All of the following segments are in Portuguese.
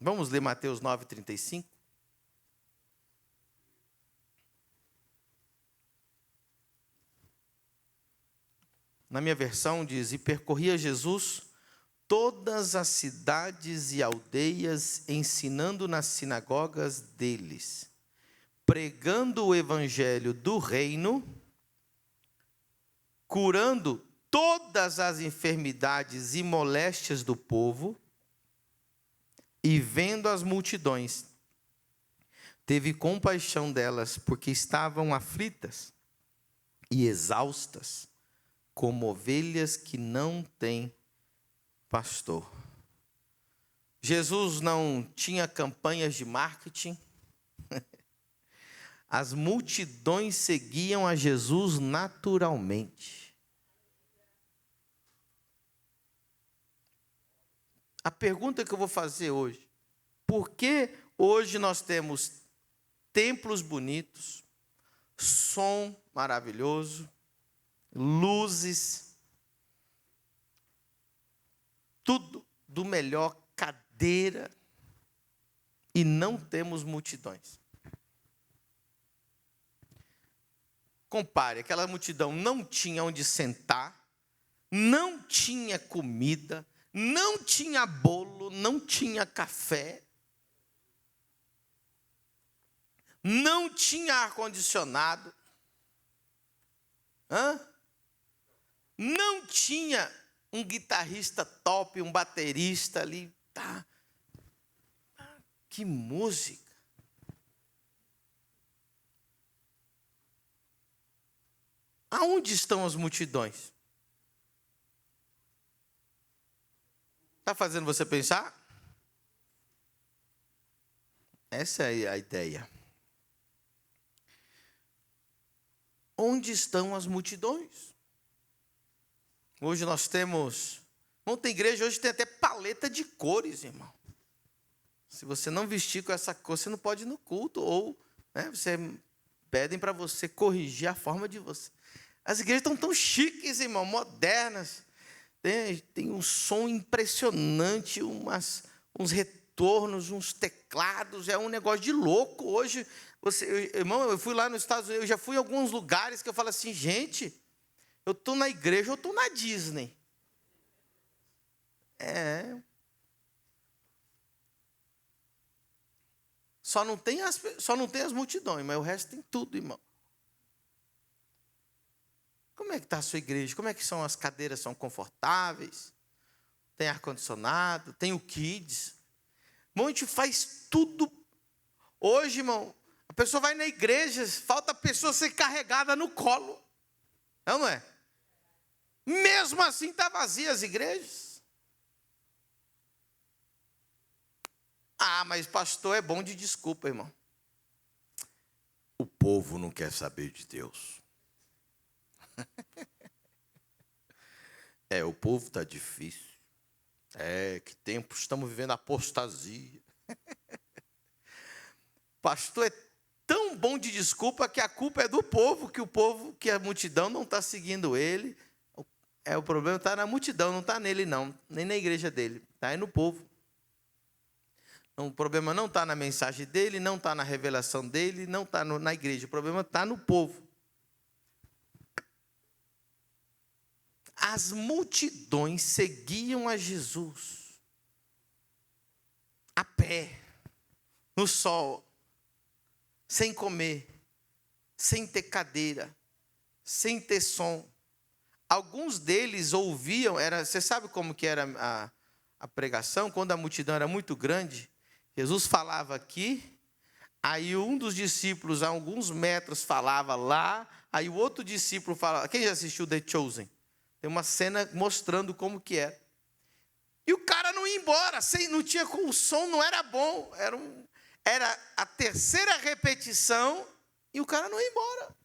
Vamos ler Mateus 9:35. Na minha versão diz: e percorria Jesus todas as cidades e aldeias, ensinando nas sinagogas deles, pregando o evangelho do reino, curando todas as enfermidades e moléstias do povo, e vendo as multidões, teve compaixão delas, porque estavam aflitas e exaustas, como ovelhas que não têm pastor. Jesus não tinha campanhas de marketing. As multidões seguiam a Jesus naturalmente. A pergunta que eu vou fazer hoje: por que hoje nós temos templos bonitos, som maravilhoso, luzes, tudo do melhor, cadeira, e não temos multidões? Compare, aquela multidão não tinha onde sentar, não tinha comida, não tinha bolo, não tinha café, não tinha ar-condicionado, não tinha um guitarrista top, um baterista ali. Tá. Que música! Aonde estão as multidões? Está fazendo você pensar? Essa é a ideia. Onde estão as multidões? Hoje nós temos... Tem igreja, hoje tem até paleta de cores, irmão. Se você não vestir com essa cor, você não pode ir no culto. Ou pedem para você corrigir a forma de você. As igrejas estão tão chiques, irmão, modernas. Tem um som impressionante, uns retornos, uns teclados. É um negócio de louco. Hoje, irmão, eu fui lá nos Estados Unidos, eu já fui em alguns lugares que eu falo assim, gente, eu estou na igreja, eu estou na Disney. Só não tem as multidões, mas o resto tem tudo, irmão. Como é que está a sua igreja? Como é que são as cadeiras? São confortáveis? Tem ar-condicionado? Tem o kids? Irmão, a gente faz tudo. Hoje, irmão, a pessoa vai na igreja, falta a pessoa ser carregada no colo. Não é? Mesmo assim, está vazia as igrejas. Mas pastor é bom de desculpa, irmão. O povo não quer saber de Deus. O povo está difícil. Que tempo estamos vivendo apostasia. Pastor é tão bom de desculpa que a culpa é do povo, que a multidão não está seguindo ele. O problema está na multidão, não está nele não, nem na igreja dele, está aí no povo. O problema não está na mensagem dele, não está na revelação dele, não está na igreja, o problema está no povo. As multidões seguiam a Jesus, a pé, no sol, sem comer, sem ter cadeira, sem ter som. Alguns deles ouviam, você sabe como que era a pregação? Quando a multidão era muito grande, Jesus falava aqui, aí um dos discípulos, a alguns metros, falava lá, aí o outro discípulo falava. Quem já assistiu The Chosen? Tem uma cena mostrando como que é. E o cara não ia embora, não tinha, o som não era bom, era a terceira repetição e o cara não ia embora.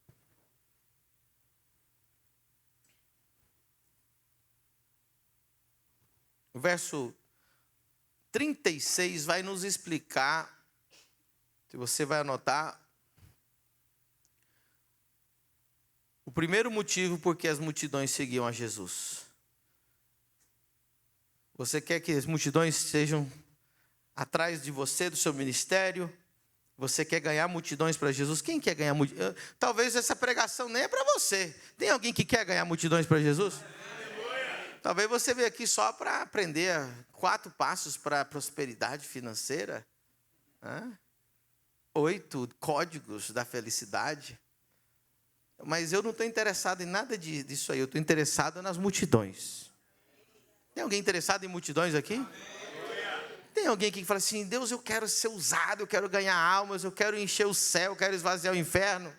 O verso 36 vai nos explicar, se você vai anotar, o primeiro motivo por que as multidões seguiam a Jesus. Você quer que as multidões sejam atrás de você, do seu ministério. Você quer ganhar multidões para Jesus? Quem quer ganhar multidões? Talvez essa pregação nem é para você. Tem alguém que quer ganhar multidões para Jesus? Talvez você veio aqui só para aprender 4 passos para a prosperidade financeira. 8 códigos da felicidade. Mas eu não estou interessado em nada disso aí. Eu estou interessado nas multidões. Tem alguém interessado em multidões aqui? Tem alguém aqui que fala assim: Deus, eu quero ser usado, eu quero ganhar almas, eu quero encher o céu, eu quero esvaziar o inferno.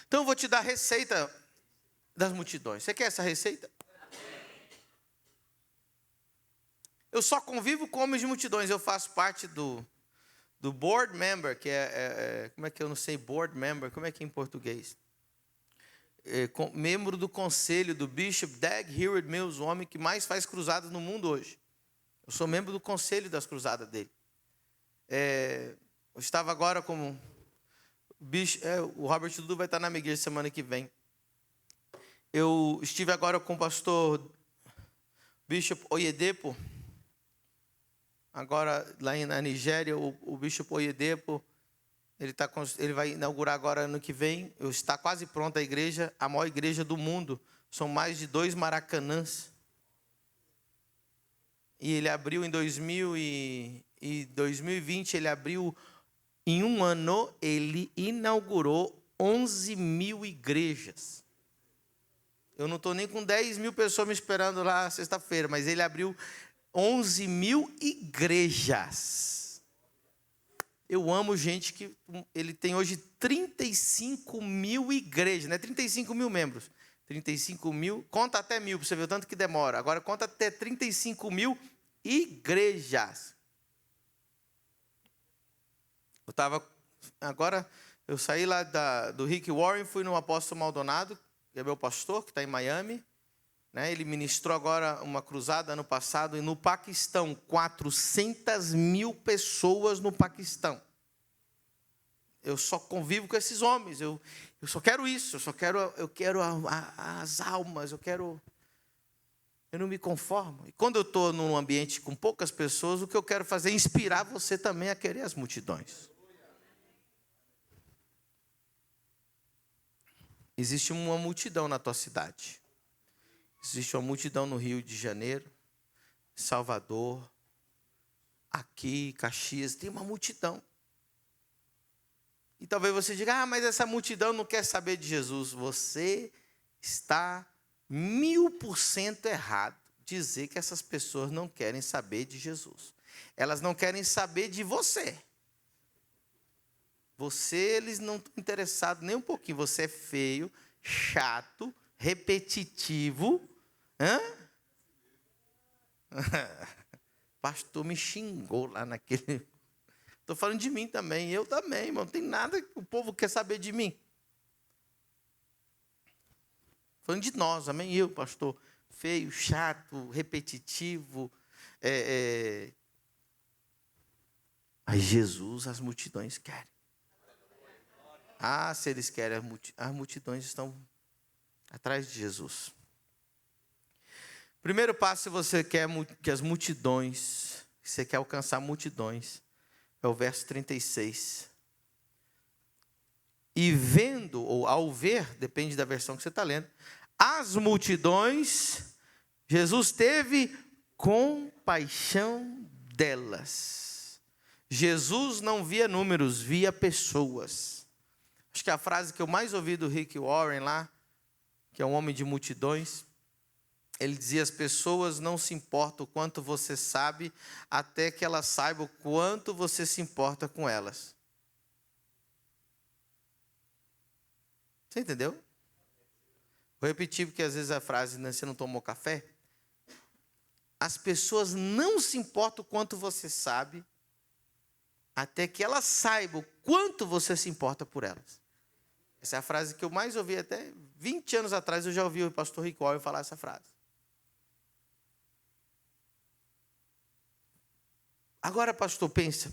Então eu vou te dar a receita das multidões. Você quer essa receita? Eu só convivo com homens de multidões. Eu faço parte do board member, que como é que eu não sei board member, como é que é em português? Membro do conselho do Bishop Dag Heward-Mills, o homem que mais faz cruzadas no mundo hoje. Eu sou membro do conselho das cruzadas dele. Eu estava agora como o Robert Dudu vai estar na minha igreja semana que vem. Eu estive agora com o pastor Bishop Oyedepo. Agora, lá na Nigéria, o Bishop Oyedepo, ele vai inaugurar agora ano que vem. Está quase pronta a igreja, a maior igreja do mundo. São mais de 2 Maracanãs. E ele abriu em 2020, ele abriu, em um ano, ele inaugurou 11 mil igrejas. Eu não estou nem com 10 mil pessoas me esperando lá sexta-feira, mas ele abriu 11 mil igrejas. Eu amo gente que... Ele tem hoje 35 mil igrejas, não é 35 mil membros. 35 mil, conta até 1000, para você ver o tanto que demora. Agora conta até 35 mil igrejas. Eu saí lá do Rick Warren, fui no apóstolo Maldonado, que é meu pastor, que está em Miami. Ele ministrou agora uma cruzada ano passado e no Paquistão, 400 mil pessoas no Paquistão. Eu só convivo com esses homens, eu só quero isso, eu quero as almas, eu não me conformo. E quando eu estou num ambiente com poucas pessoas, o que eu quero fazer é inspirar você também a querer as multidões. Existe uma multidão na tua cidade. Existe uma multidão no Rio de Janeiro, Salvador, aqui, Caxias, tem uma multidão. E talvez você diga: mas essa multidão não quer saber de Jesus. Você está 1000% errado dizer que essas pessoas não querem saber de Jesus. Elas não querem saber de você. Eles não estão interessados nem um pouquinho. Você é feio, chato, repetitivo. Pastor me xingou lá naquele... Estou falando de mim também, eu também, irmão. Não tem nada que o povo quer saber de mim. Falando de nós, amém? Eu, pastor, feio, chato, repetitivo. Mas Jesus, as multidões querem. Se eles querem, as multidões estão atrás de Jesus. Primeiro passo, se você quer que as multidões, se você quer alcançar multidões, é o verso 36. E vendo, ou ao ver, depende da versão que você está lendo, as multidões, Jesus teve compaixão delas. Jesus não via números, via pessoas. Acho que a frase que eu mais ouvi do Rick Warren lá, que é um homem de multidões, ele dizia: as pessoas não se importam o quanto você sabe, até que elas saibam o quanto você se importa com elas. Você entendeu? Vou repetir, porque às vezes a frase, você não tomou café. As pessoas não se importam o quanto você sabe, até que elas saibam o quanto você se importa por elas. Essa é a frase que eu mais ouvi até 20 anos atrás. Eu já ouvi o pastor Rick Warren falar essa frase. Agora, pastor, pensa.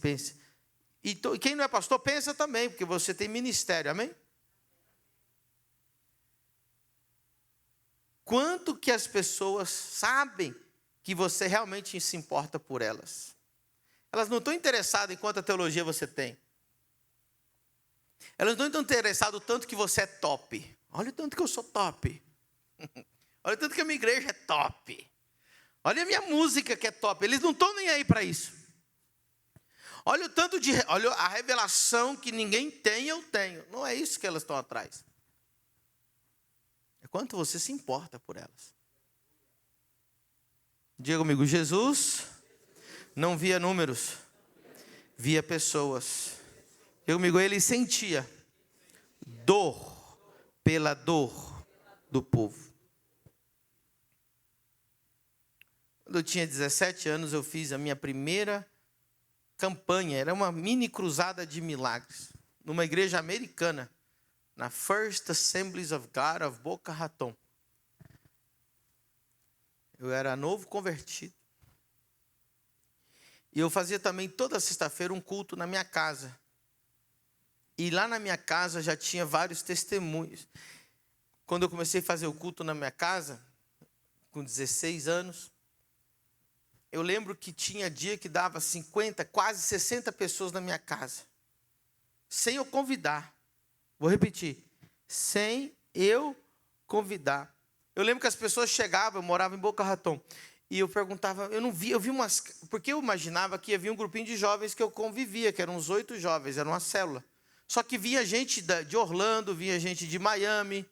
E quem não é pastor, pensa também, porque você tem ministério, amém? Quanto que as pessoas sabem que você realmente se importa por elas. Elas não estão interessadas em quanta teologia você tem. Elas não estão interessadas o tanto que você é top. Olha o tanto que eu sou top. Olha o tanto que a minha igreja é top. Olha a minha música que é top. Eles não estão nem aí para isso. Olha a revelação que ninguém tem, eu tenho. Não é isso que elas estão atrás. É quanto você se importa por elas. Diga comigo, Jesus não via números, via pessoas. Diga comigo, ele sentia dor pela dor do povo. Quando eu tinha 17 anos, eu fiz a minha primeira campanha. Era uma mini cruzada de milagres, numa igreja americana, na First Assemblies of God of Boca Raton. Eu era novo convertido. E eu fazia também toda sexta-feira um culto na minha casa. E lá na minha casa já tinha vários testemunhos. Quando eu comecei a fazer o culto na minha casa, com 16 anos, eu lembro que tinha dia que dava 50, quase 60 pessoas na minha casa. Sem eu convidar. Vou repetir. Sem eu convidar. Eu lembro que as pessoas chegavam, eu morava em Boca Raton, e eu perguntava, eu vi umas, porque eu imaginava que havia um grupinho de jovens que eu convivia, que eram uns 8 jovens, era uma célula. Só que vinha gente de Orlando, vinha gente de Miami,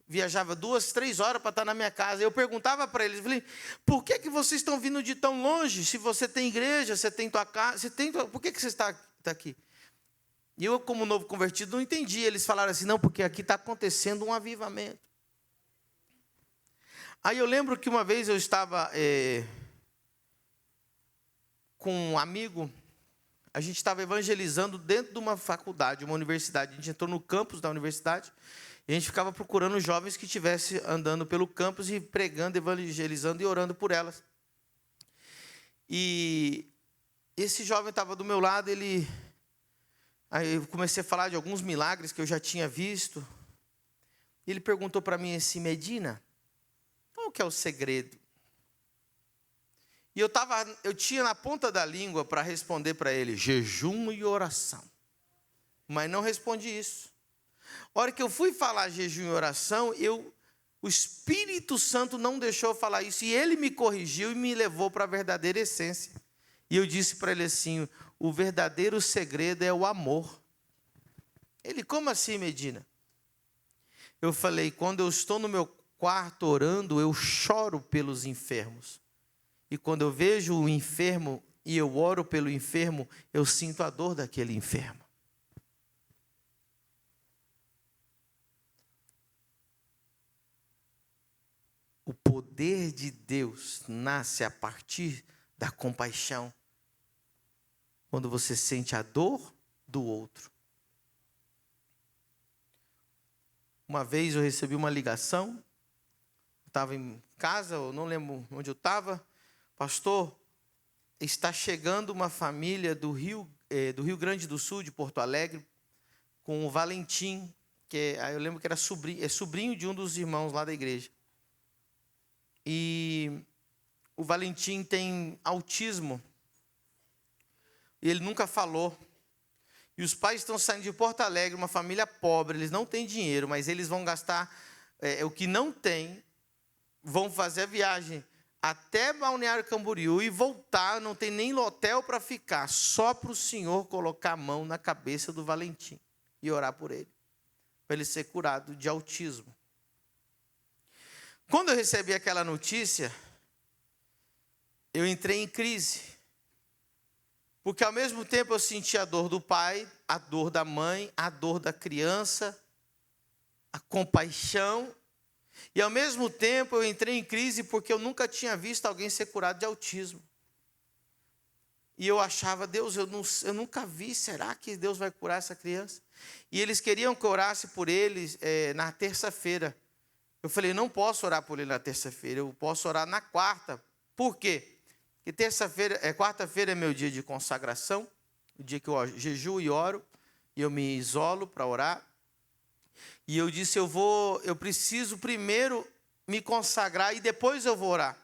viajava 2, 3 horas para estar na minha casa. Eu perguntava para eles, falei, por que vocês estão vindo de tão longe? Se você tem igreja, você tem tua casa, por que você está aqui? E eu, como novo convertido, não entendi. Eles falaram assim, não, porque aqui está acontecendo um avivamento. Aí eu lembro que uma vez eu estava com um amigo, a gente estava evangelizando dentro de uma faculdade, uma universidade. A gente entrou no campus da universidade e a gente ficava procurando jovens que estivessem andando pelo campus e pregando, evangelizando e orando por elas. E esse jovem estava do meu lado, aí eu comecei a falar de alguns milagres que eu já tinha visto. Ele perguntou para mim assim, Medina, qual que é o segredo? E eu tinha na ponta da língua para responder para ele, jejum e oração. Mas não respondi isso. A hora que eu fui falar jejum e oração, o Espírito Santo não deixou eu falar isso. E ele me corrigiu e me levou para a verdadeira essência. E eu disse para ele assim, o verdadeiro segredo é o amor. Ele, como assim, Medina? Eu falei, quando eu estou no meu quarto orando, eu choro pelos enfermos. E quando eu vejo o enfermo e eu oro pelo enfermo, eu sinto a dor daquele enfermo. O poder de Deus nasce a partir da compaixão. Quando você sente a dor do outro. Uma vez eu recebi uma ligação, eu estava em casa, eu não lembro onde eu estava. Pastor, está chegando uma família do Rio Grande do Sul, de Porto Alegre, com o Valentim, eu lembro que era sobrinho de um dos irmãos lá da igreja. E o Valentim tem autismo. E ele nunca falou. E os pais estão saindo de Porto Alegre, uma família pobre, eles não têm dinheiro, mas eles vão gastar o que não tem, vão fazer a viagem até Balneário Camboriú e voltar, não tem nem hotel para ficar, só para o Senhor colocar a mão na cabeça do Valentim e orar por ele, para ele ser curado de autismo. Quando eu recebi aquela notícia, eu entrei em crise, porque ao mesmo tempo eu senti a dor do pai, a dor da mãe, a dor da criança, a compaixão. E ao mesmo tempo eu entrei em crise porque eu nunca tinha visto alguém ser curado de autismo. E eu achava, Deus, eu nunca vi, será que Deus vai curar essa criança? E eles queriam que eu orasse por eles na terça-feira. Eu falei, não posso orar por ele na terça-feira, eu posso orar na quarta. Por quê? Porque quarta-feira é meu dia de consagração, o dia que eu jejuo e oro, e eu me isolo para orar. E eu disse, eu preciso primeiro me consagrar e depois eu vou orar.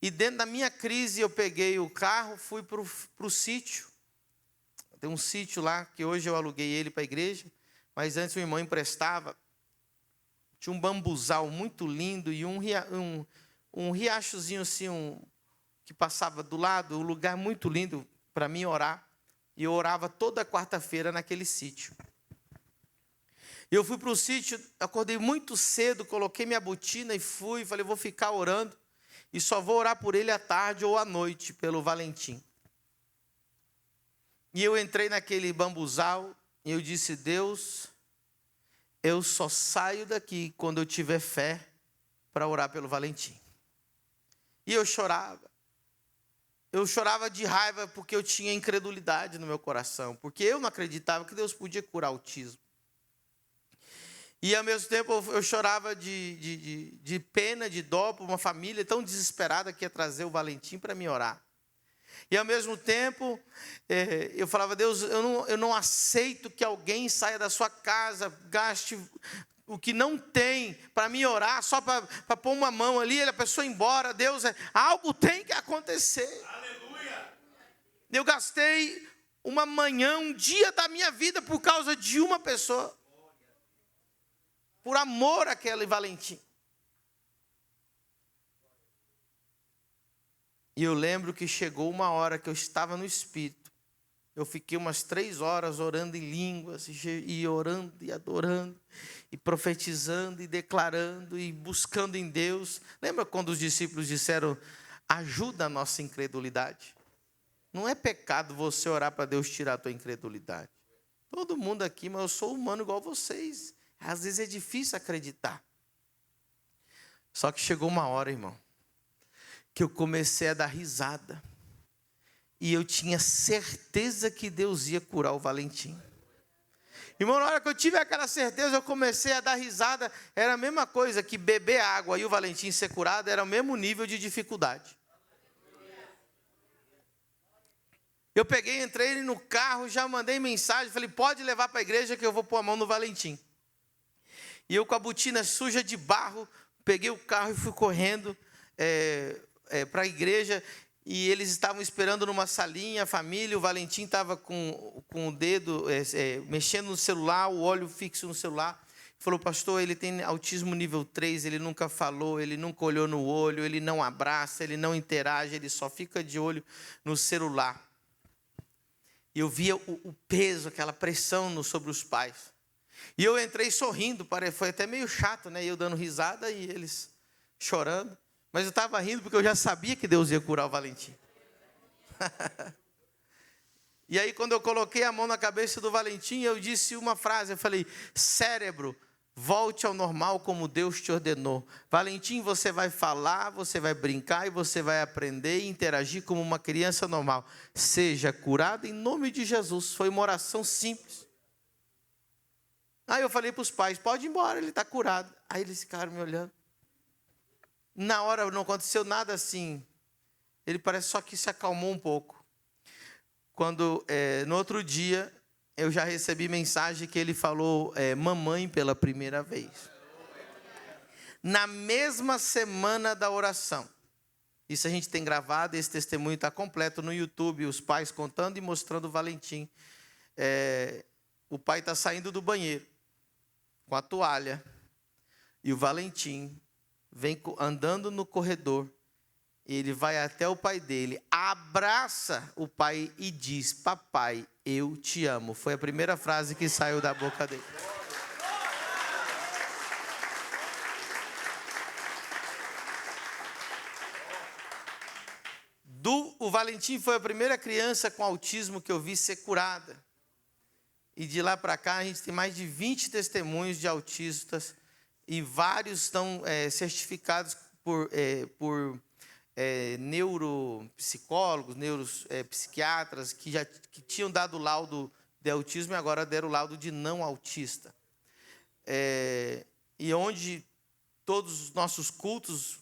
E dentro da minha crise, eu peguei o carro, fui para o sítio. Tem um sítio lá, que hoje eu aluguei ele para a igreja, mas antes o irmão emprestava. Tinha um bambuzal muito lindo e um riachozinho assim, que passava do lado, um lugar muito lindo para mim orar. E eu orava toda quarta-feira naquele sítio. Eu fui para o sítio, acordei muito cedo, coloquei minha botina e fui. Falei, vou ficar orando e só vou orar por ele à tarde ou à noite, pelo Valentim. E eu entrei naquele bambuzal e eu disse, Deus, eu só saio daqui quando eu tiver fé para orar pelo Valentim. E eu chorava. Eu chorava de raiva porque eu tinha incredulidade no meu coração, porque eu não acreditava que Deus podia curar autismo. E ao mesmo tempo eu chorava de pena, de dó por uma família tão desesperada que ia trazer o Valentim para me orar. E ao mesmo tempo, eu falava, Deus, eu não aceito que alguém saia da sua casa, gaste o que não tem para me orar, só para pôr uma mão ali, a pessoa ir embora. Deus, algo tem que acontecer. Aleluia. Eu gastei uma manhã, um dia da minha vida por causa de uma pessoa. Por amor àquele Valentim. E eu lembro que chegou uma hora que eu estava no Espírito. Eu fiquei umas 3 horas orando em línguas, e orando e adorando, e profetizando e declarando e buscando em Deus. Lembra quando os discípulos disseram, ajuda a nossa incredulidade? Não é pecado você orar para Deus tirar a tua incredulidade. Todo mundo aqui, mas eu sou humano igual vocês. Às vezes é difícil acreditar. Só que chegou uma hora, irmão, que eu comecei a dar risada. E eu tinha certeza que Deus ia curar o Valentim. Irmão, na hora que eu tive aquela certeza, eu comecei a dar risada. Era a mesma coisa que beber água e o Valentim ser curado, era o mesmo nível de dificuldade. Eu peguei, entrei no carro, já mandei mensagem, falei, pode levar para a igreja que eu vou pôr a mão no Valentim. E eu com a botina suja de barro, peguei o carro e fui correndo para a igreja. E eles estavam esperando numa salinha, a família, o Valentim estava com o dedo, mexendo no celular, o olho fixo no celular. Falou, pastor, ele tem autismo nível 3, ele nunca falou, ele nunca olhou no olho, ele não abraça, ele não interage, ele só fica de olho no celular. E eu via o peso, aquela pressão sobre os pais. E eu entrei sorrindo, foi até meio chato, né? Eu dando risada e eles chorando. Mas eu estava rindo porque eu já sabia que Deus ia curar o Valentim. E aí, quando eu coloquei a mão na cabeça do Valentim, eu disse uma frase, eu falei, cérebro, volte ao normal como Deus te ordenou. Valentim, você vai falar, você vai brincar e você vai aprender e interagir como uma criança normal. Seja curado em nome de Jesus. Foi uma oração simples. Aí eu falei para os pais, pode ir embora, ele está curado. Aí eles ficaram me olhando. Na hora não aconteceu nada assim. Ele parece só que se acalmou um pouco. Quando, no outro dia, eu já recebi mensagem que ele falou mamãe pela primeira vez. Na mesma semana da oração. Isso a gente tem gravado, esse testemunho está completo no YouTube, os pais contando e mostrando o Valentim. O pai está saindo do banheiro com a toalha e o Valentim vem andando no corredor, ele vai até o pai dele, abraça o pai e diz, papai, eu te amo. Foi a primeira frase que saiu da boca dele. O Valentim foi a primeira criança com autismo que eu vi ser curada. E de lá para cá a gente tem mais de 20 testemunhos de autistas e vários estão certificados por neuropsicólogos, neuropsiquiatras que tinham dado laudo de autismo e agora deram laudo de não autista. E onde todos os nossos cultos,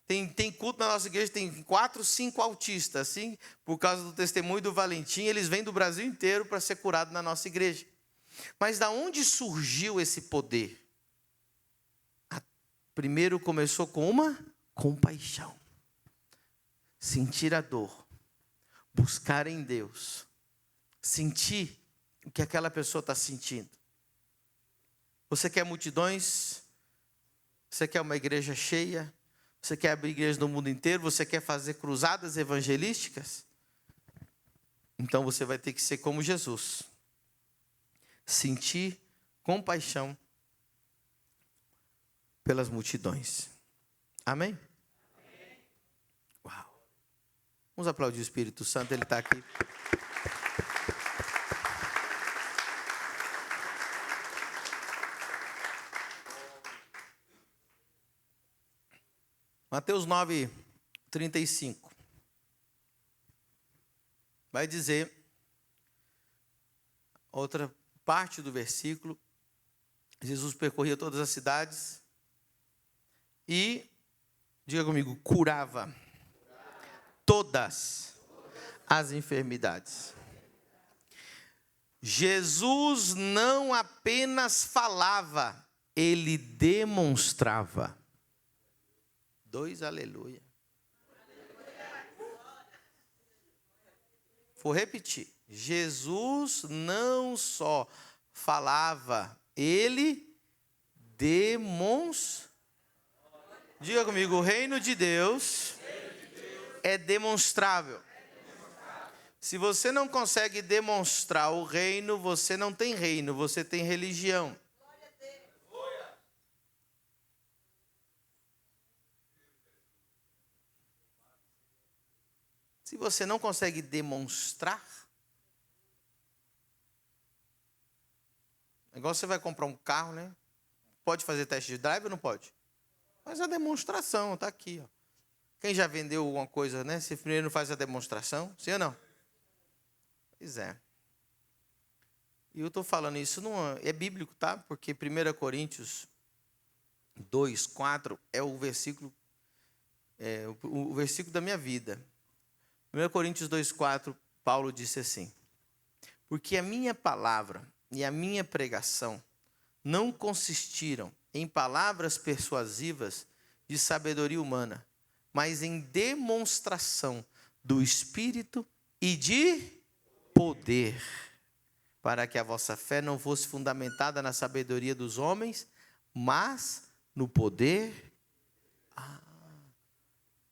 tem culto na nossa igreja, tem 4, 5 autistas, assim, por causa do testemunho do Valentim, eles vêm do Brasil inteiro para ser curado na nossa igreja. Mas da onde surgiu esse poder? Primeiro começou com uma compaixão. sentir a dor, buscar em Deus, sentir o que aquela pessoa está sentindo. Você quer multidões? Você quer uma igreja cheia? Você quer abrir igreja no mundo inteiro? Você quer fazer cruzadas evangelísticas? Então você vai ter que ser como Jesus. Sentir compaixão pelas multidões. Amém? Uau! Vamos aplaudir o Espírito Santo, ele está aqui. Mateus 9:35. Vai dizer, outra parte do versículo, Jesus percorria todas as cidades e, diga comigo, curava todas as enfermidades. Jesus não apenas falava, ele demonstrava. 2 aleluia. Vou repetir. Jesus não só falava, ele demonstrava. Diga comigo, o reino de Deus é demonstrável. Se você não consegue demonstrar o reino, você não tem reino, você tem religião. Se você não consegue demonstrar, igual você vai comprar um carro, né? Pode fazer teste de drive ou não pode? Mas a demonstração está aqui, ó. Quem já vendeu alguma coisa, né? Se primeiro não faz a demonstração, sim ou não? Pois é. E eu estou falando isso, não é bíblico, tá? Porque 1 Coríntios 2:4 é o versículo da minha vida. 1 Coríntios 2:4, Paulo disse assim: porque a minha palavra e a minha pregação não consistiram em palavras persuasivas de sabedoria humana, mas em demonstração do Espírito e de poder, para que a vossa fé não fosse fundamentada na sabedoria dos homens, mas no poder.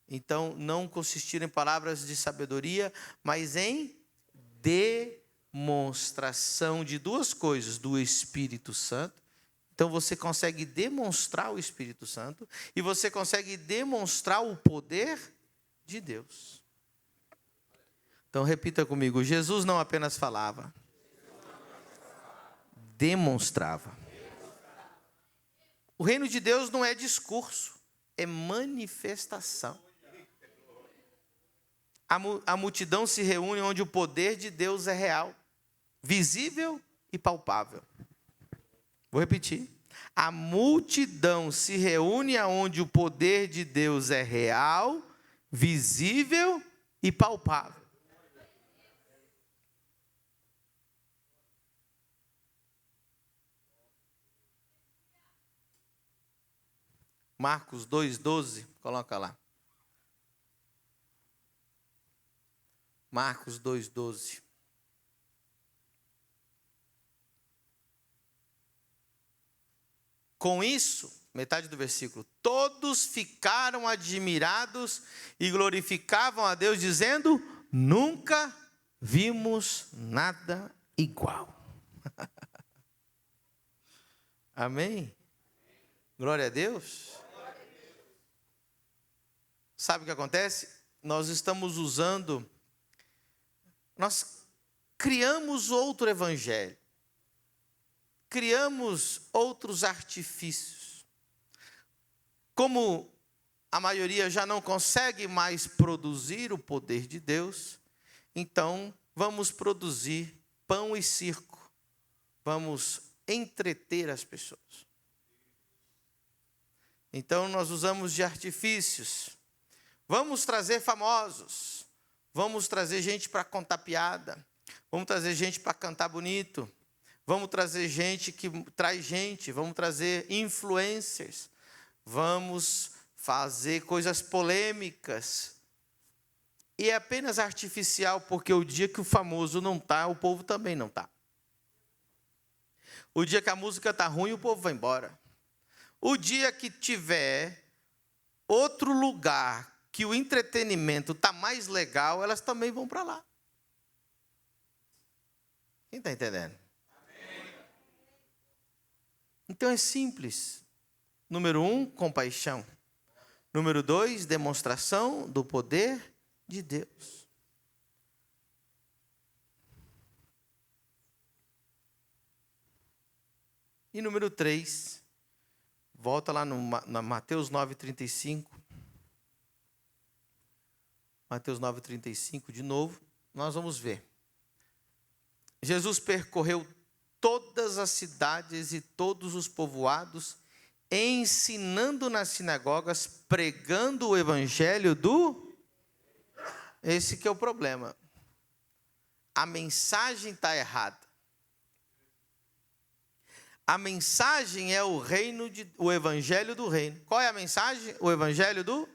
Então, não consistiram em palavras de sabedoria, mas em demonstração de 2 coisas, do Espírito Santo. Então, você consegue demonstrar o Espírito Santo e você consegue demonstrar o poder de Deus. Então, repita comigo, Jesus não apenas falava, demonstrava. O reino de Deus não é discurso, é manifestação. A multidão se reúne onde o poder de Deus é real, visível e palpável. Vou repetir. A multidão se reúne onde o poder de Deus é real, visível e palpável. Marcos 2:12, coloca lá. Marcos 2:12. Com isso, metade do versículo, todos ficaram admirados e glorificavam a Deus, dizendo: nunca vimos nada igual. Amém? Glória a Deus. Sabe o que acontece? Nós criamos outro evangelho. Criamos outros artifícios. Como a maioria já não consegue mais produzir o poder de Deus, então vamos produzir pão e circo. Vamos entreter as pessoas. Então nós usamos de artifícios. Vamos trazer famosos. Vamos trazer gente para contar piada. Vamos trazer gente para cantar bonito. Vamos trazer gente que traz gente. Vamos trazer influencers. Vamos fazer coisas polêmicas. E é apenas artificial, porque o dia que o famoso não está, o povo também não está. O dia que a música está ruim, o povo vai embora. O dia que tiver outro lugar que o entretenimento está mais legal, elas também vão para lá. Quem está entendendo? Então é simples. Número 1, compaixão. Número 2, demonstração do poder de Deus. E número 3, volta lá na Mateus 9,35. Mateus 9,35 de novo, nós vamos ver. Jesus percorreu todas as cidades e todos os povoados, ensinando nas sinagogas, pregando o evangelho do... Esse que é o problema. A mensagem está errada. A mensagem é o evangelho do reino. Qual é a mensagem? O evangelho do...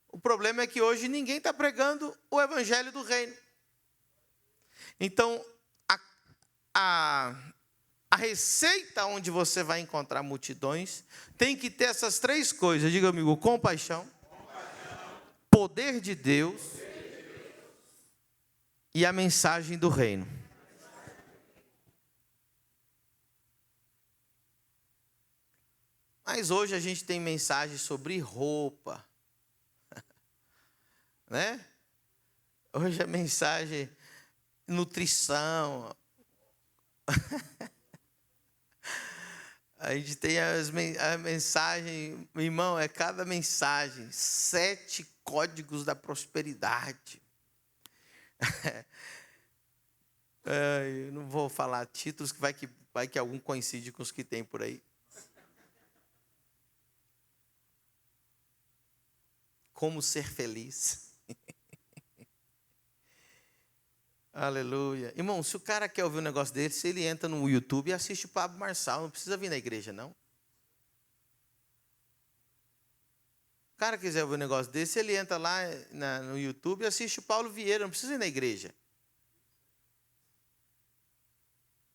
O problema é que hoje ninguém está pregando o evangelho do reino. Então, a receita onde você vai encontrar multidões tem que ter essas 3 coisas. Diga, amigo, compaixão, poder de Deus e a mensagem do reino. Mas hoje a gente tem mensagem sobre roupa, né? Hoje a mensagem nutrição. A gente tem a mensagem, meu irmão, é cada mensagem, 7 códigos da prosperidade. Eu não vou falar títulos, que vai que algum coincide com os que tem por aí. Como ser feliz. Aleluia. Irmão, se o cara quer ouvir um negócio desse, ele entra no YouTube e assiste o Pablo Marçal, não precisa vir na igreja, não. O cara quiser ouvir um negócio desse, ele entra lá no YouTube e assiste o Paulo Vieira, não precisa ir na igreja.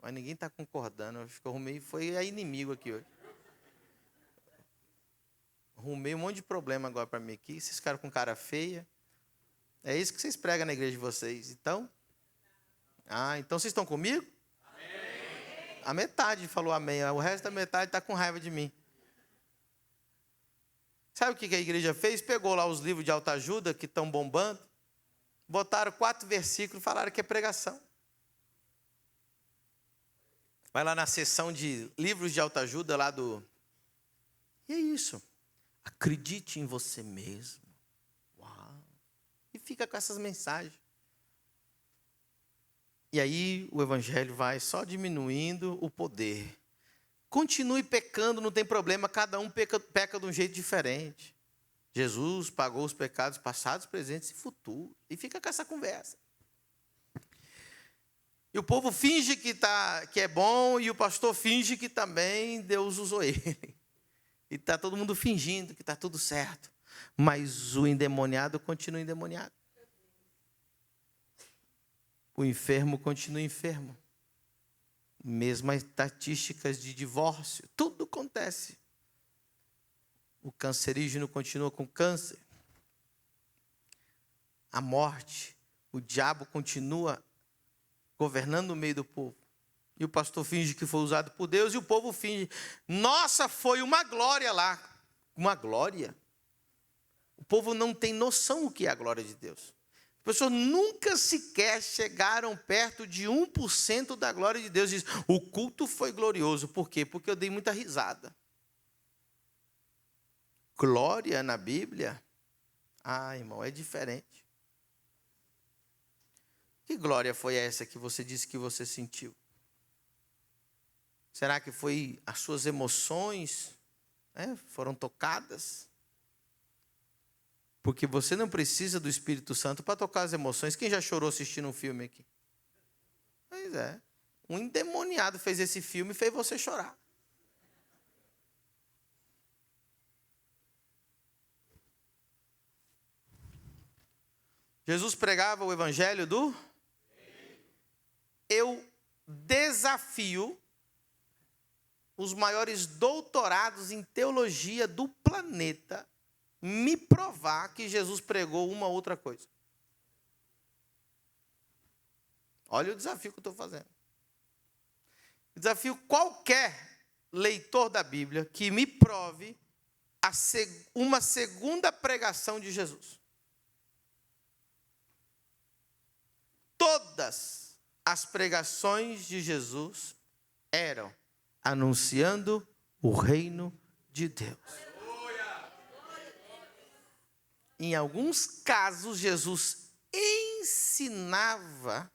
Mas ninguém está concordando, acho que eu arrumei, foi a inimigo aqui hoje. Arrumei um monte de problema agora para mim aqui, esses caras com cara feia. É isso que vocês pregam na igreja de vocês, então... então vocês estão comigo? Amém. A metade falou amém, o resto da metade está com raiva de mim. Sabe o que a igreja fez? Pegou lá os livros de autoajuda que estão bombando, botaram 4 versículos e falaram que é pregação. Vai lá na seção de livros de autoajuda lá do... E é isso. Acredite em você mesmo. Uau. E fica com essas mensagens. E aí o evangelho vai só diminuindo o poder. Continue pecando, não tem problema, cada um peca de um jeito diferente. Jesus pagou os pecados passados, presentes e futuros. E fica com essa conversa. E o povo finge que é bom, e o pastor finge que também Deus usou ele. E está todo mundo fingindo que está tudo certo. Mas o endemoniado continua endemoniado. O enfermo continua enfermo. Mesmo as estatísticas de divórcio, tudo acontece. O cancerígeno continua com câncer. A morte, o diabo continua governando o meio do povo. E o pastor finge que foi usado por Deus, e o povo finge. Nossa, foi uma glória lá. Uma glória. O povo não tem noção o que é a glória de Deus. As pessoas nunca sequer chegaram perto de 1% da glória de Deus. Diz, o culto foi glorioso. Por quê? Porque eu dei muita risada. Glória na Bíblia? Irmão, é diferente. Que glória foi essa que você disse que você sentiu? Será que foi as suas emoções, né, foram tocadas? Porque você não precisa do Espírito Santo para tocar as emoções. Quem já chorou assistindo um filme aqui? Pois é. Um endemoniado fez esse filme e fez você chorar. Jesus pregava o evangelho do... Eu desafio os maiores doutorados em teologia do planeta me provar que Jesus pregou uma outra coisa. Olha o desafio que eu estou fazendo. Desafio qualquer leitor da Bíblia que me prove uma segunda pregação de Jesus. Todas as pregações de Jesus eram anunciando o reino de Deus. Em alguns casos, Jesus ensinava.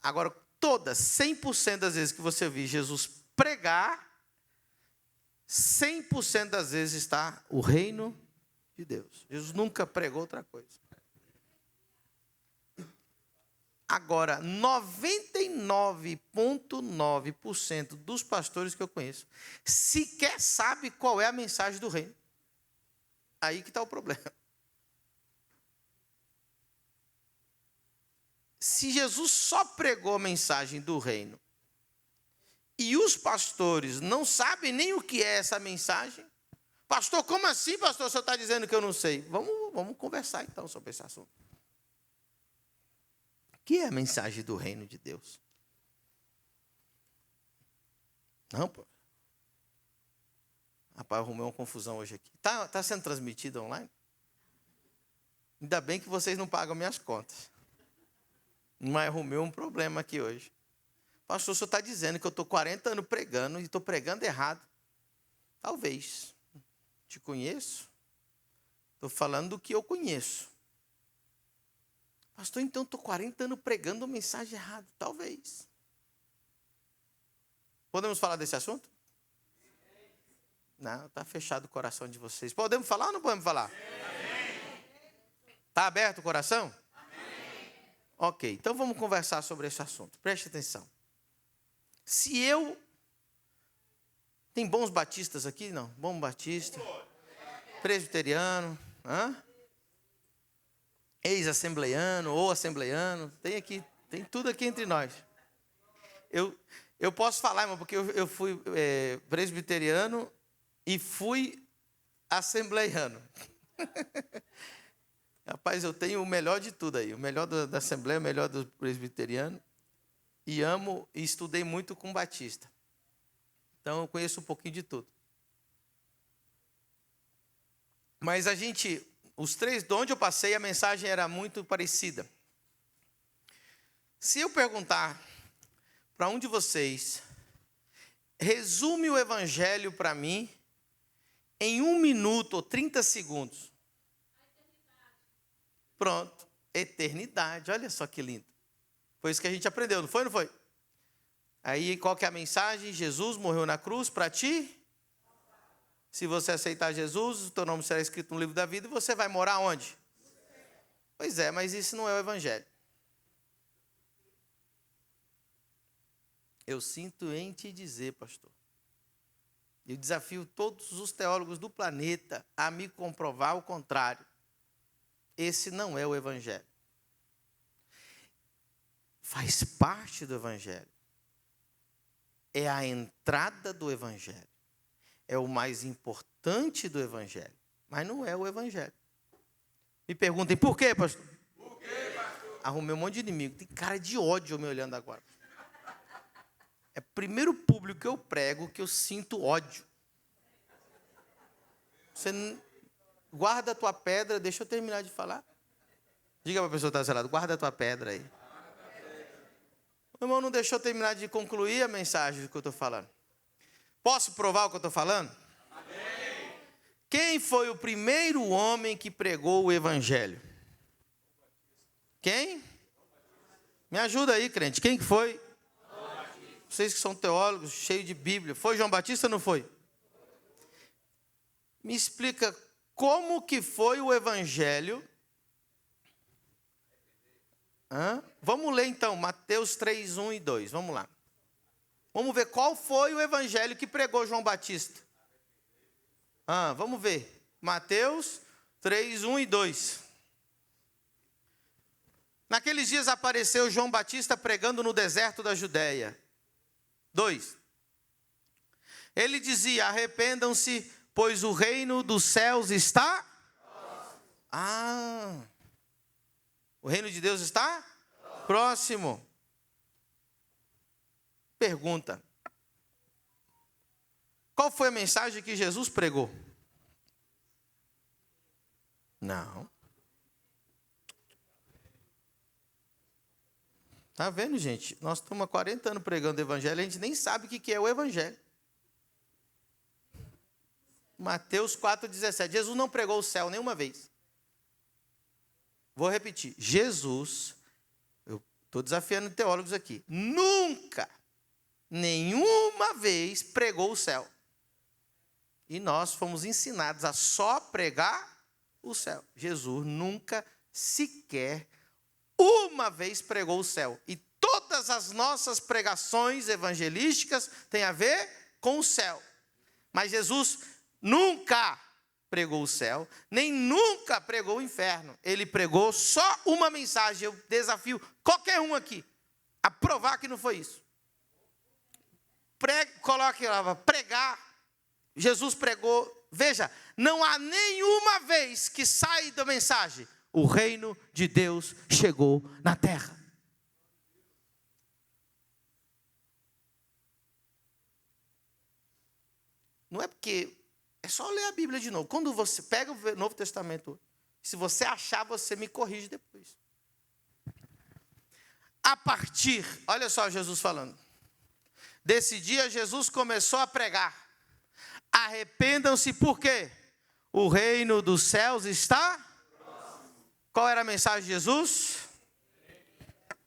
Agora, todas, 100% das vezes que você ouvir Jesus pregar, 100% das vezes está o reino de Deus. Jesus nunca pregou outra coisa. Agora, 99,9% dos pastores que eu conheço sequer sabe qual é a mensagem do reino. Aí que está o problema. Se Jesus só pregou a mensagem do reino e os pastores não sabem nem o que é essa mensagem, pastor, como assim, pastor? O senhor está dizendo que eu não sei. Vamos conversar então sobre esse assunto. O que é a mensagem do reino de Deus? Não, pô. Rapaz, eu arrumei uma confusão hoje aqui. Tá sendo transmitido online? Ainda bem que vocês não pagam minhas contas. Mas arrumei um problema aqui hoje. Pastor, o senhor está dizendo que eu estou 40 anos pregando e estou pregando errado. Talvez. Te conheço. Estou falando do que eu conheço. Pastor, então estou 40 anos pregando uma mensagem errada. Talvez. Podemos falar desse assunto? Não, está fechado o coração de vocês. Podemos falar ou não podemos falar? Está aberto o coração? Ok, então vamos conversar sobre esse assunto. Preste atenção. Tem bons batistas aqui? Não? Bom batista. Presbiteriano. Ex-assembleiano ou assembleiano. Tem tudo aqui entre nós. Eu posso falar, irmão, porque eu fui presbiteriano e fui assembleiano. Rapaz, eu tenho o melhor de tudo aí. O melhor da Assembleia, o melhor do presbiteriano. E amo e estudei muito com Batista. Então, eu conheço um pouquinho de tudo. Mas os três, de onde eu passei, a mensagem era muito parecida. Se eu perguntar para um de vocês, resume o evangelho para mim em 1 minuto ou 30 segundos. Pronto, eternidade, olha só que lindo. Foi isso que a gente aprendeu, não foi? Não foi? Aí, qual que é a mensagem? Jesus morreu na cruz para ti. Se você aceitar Jesus, o teu nome será escrito no livro da vida e você vai morar onde? Pois é, mas isso não é o evangelho. Eu sinto em te dizer, pastor. Eu desafio todos os teólogos do planeta a me comprovar o contrário. Esse não é o evangelho. Faz parte do evangelho. É a entrada do evangelho. É o mais importante do evangelho. Mas não é o evangelho. Me perguntem, por quê, pastor? Por quê, pastor? Arrumei um monte de inimigo. Tem cara de ódio me olhando agora. É o primeiro público que eu prego que eu sinto ódio. Você guarda a tua pedra, deixa eu terminar de falar. Diga para a pessoa que está do seu lado, guarda a tua pedra aí. O irmão não deixou eu terminar de concluir a mensagem do que eu estou falando. Posso provar o que eu estou falando? Amém. Quem foi o primeiro homem que pregou o evangelho? Quem? Me ajuda aí, crente. Quem que foi? Vocês que são teólogos, cheios de Bíblia. Foi João Batista ou não foi? Me explica como que foi o evangelho. Vamos ler então, Mateus 3, 1 e 2. Vamos lá. Vamos ver qual foi o evangelho que pregou João Batista. Vamos ver. Mateus 3, 1 e 2. Naqueles dias apareceu João Batista pregando no deserto da Judéia. 2. Ele dizia: arrependam-se, pois o reino dos céus está... o reino de Deus está próximo. Pergunta: qual foi a mensagem que Jesus pregou? Não. Está vendo, gente? Nós estamos há 40 anos pregando o evangelho, a gente nem sabe o que é o evangelho. Mateus 4,17. Jesus não pregou o céu nenhuma vez. Vou repetir. Jesus, eu estou desafiando teólogos aqui, nunca, nenhuma vez pregou o céu. E nós fomos ensinados a só pregar o céu. Jesus nunca sequer uma vez pregou o céu. E todas as nossas pregações evangelísticas têm a ver com o céu. Mas Jesus nunca pregou o céu, nem nunca pregou o inferno. Ele pregou só uma mensagem. Eu desafio qualquer um aqui a provar que não foi isso. Coloque lá, pregar. Jesus pregou. Veja, não há nenhuma vez que sai da mensagem: o reino de Deus chegou na terra. Não é porque... É só ler a Bíblia de novo. Quando você pega o Novo Testamento, se você achar, você me corrige depois. A partir, olha só Jesus falando. Desse dia, Jesus começou a pregar: arrependam-se, por quê? O reino dos céus está próximo. Qual era a mensagem de Jesus?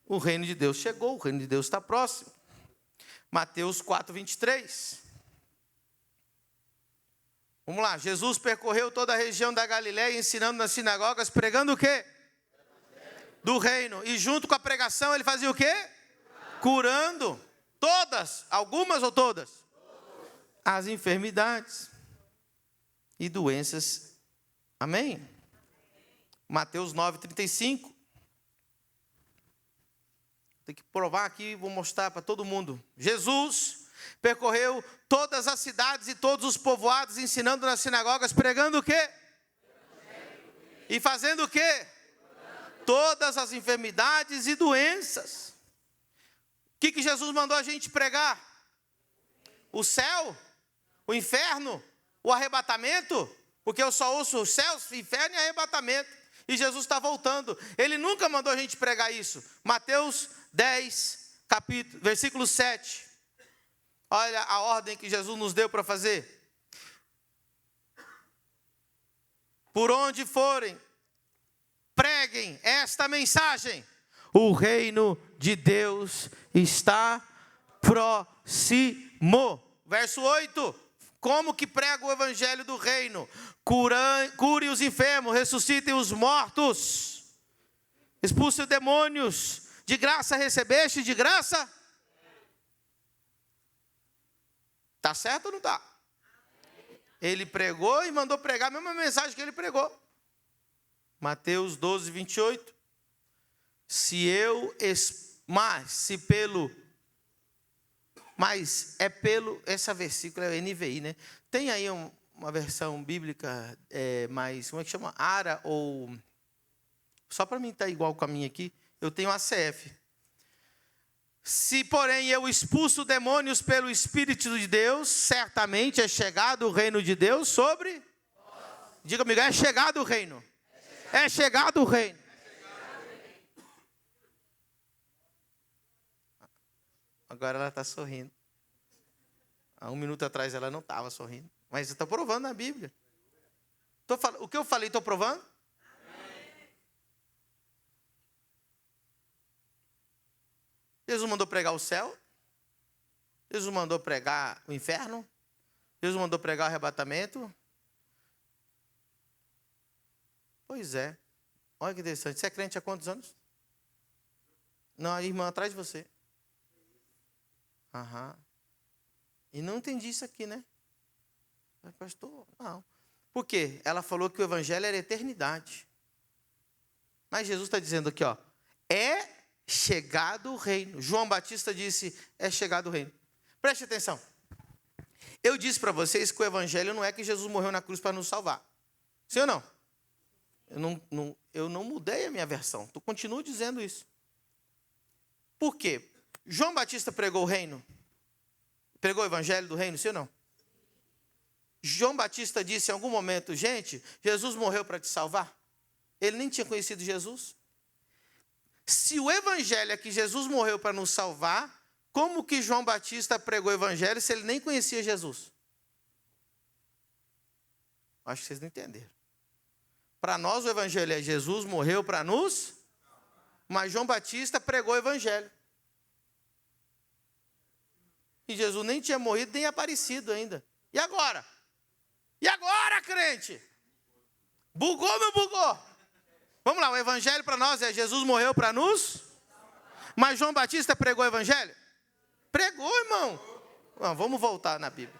O reino de Deus chegou, o reino de Deus está próximo. Mateus 4:23. Vamos lá. Jesus percorreu toda a região da Galiléia, ensinando nas sinagogas, pregando o quê? Do reino. E junto com a pregação, ele fazia o quê? Curando. Todas, algumas ou todas? As enfermidades e doenças. Amém? Mateus 9:35. Tem que provar aqui, vou mostrar para todo mundo. Jesus percorreu todas as cidades e todos os povoados, ensinando nas sinagogas, pregando o quê? E fazendo o quê? Todas as enfermidades e doenças. O que Jesus mandou a gente pregar? O céu? O inferno? O arrebatamento? Porque eu só ouço os céus, inferno e arrebatamento. E Jesus está voltando. Ele nunca mandou a gente pregar isso. Mateus 10, versículo 7. Olha a ordem que Jesus nos deu para fazer. Por onde forem, preguem esta mensagem: o reino de Deus está próximo. Verso 8. Como que prega o evangelho do reino? Cure os enfermos, ressuscitem os mortos, expulse os demônios. De graça recebeste, de graça... Está certo ou não está? Ele pregou e mandou pregar a mesma mensagem que ele pregou. Mateus 12:28. Essa versícula é NVI, né? Tem aí uma versão bíblica mais, como é que chama? ARA ou... Só para mim estar igual com a minha aqui, eu tenho ACF. Se, porém, eu expulso demônios pelo Espírito de Deus, certamente é chegado o reino de Deus sobre... Diga comigo, é chegado o reino. É chegado o reino. Agora ela está sorrindo. Há um minuto atrás ela não estava sorrindo. Mas eu estou provando na Bíblia. O que eu falei, estou provando? Jesus mandou pregar o céu. Jesus mandou pregar o inferno. Jesus mandou pregar o arrebatamento. Pois é. Olha que interessante. Você é crente há quantos anos? Não, a irmã atrás de você. Aham. E não entendi isso aqui, né? Mas, pastor, não. Por quê? Ela falou que o evangelho era eternidade. Mas Jesus está dizendo aqui, ó. é chegado o reino. João Batista disse, é chegado o reino. Preste atenção. Eu disse para vocês que o evangelho não é que Jesus morreu na cruz para nos salvar. Sim ou não? Eu não mudei a minha versão. Eu continuo dizendo isso. Por quê? João Batista pregou o reino? Pregou o evangelho do reino, sim ou não? João Batista disse em algum momento, gente, Jesus morreu para te salvar? Ele nem tinha conhecido Jesus. Se o evangelho é que Jesus morreu para nos salvar, como que João Batista pregou o evangelho se ele nem conhecia Jesus? Acho que vocês não entenderam. Para nós o evangelho é Jesus morreu para nos... Mas João Batista pregou o evangelho. E Jesus nem tinha morrido, nem aparecido ainda. E agora? E agora, crente? Bugou ou não bugou? Vamos lá, o evangelho para nós é Jesus morreu para nos... Mas João Batista pregou o evangelho? Pregou, irmão. Não, vamos voltar na Bíblia.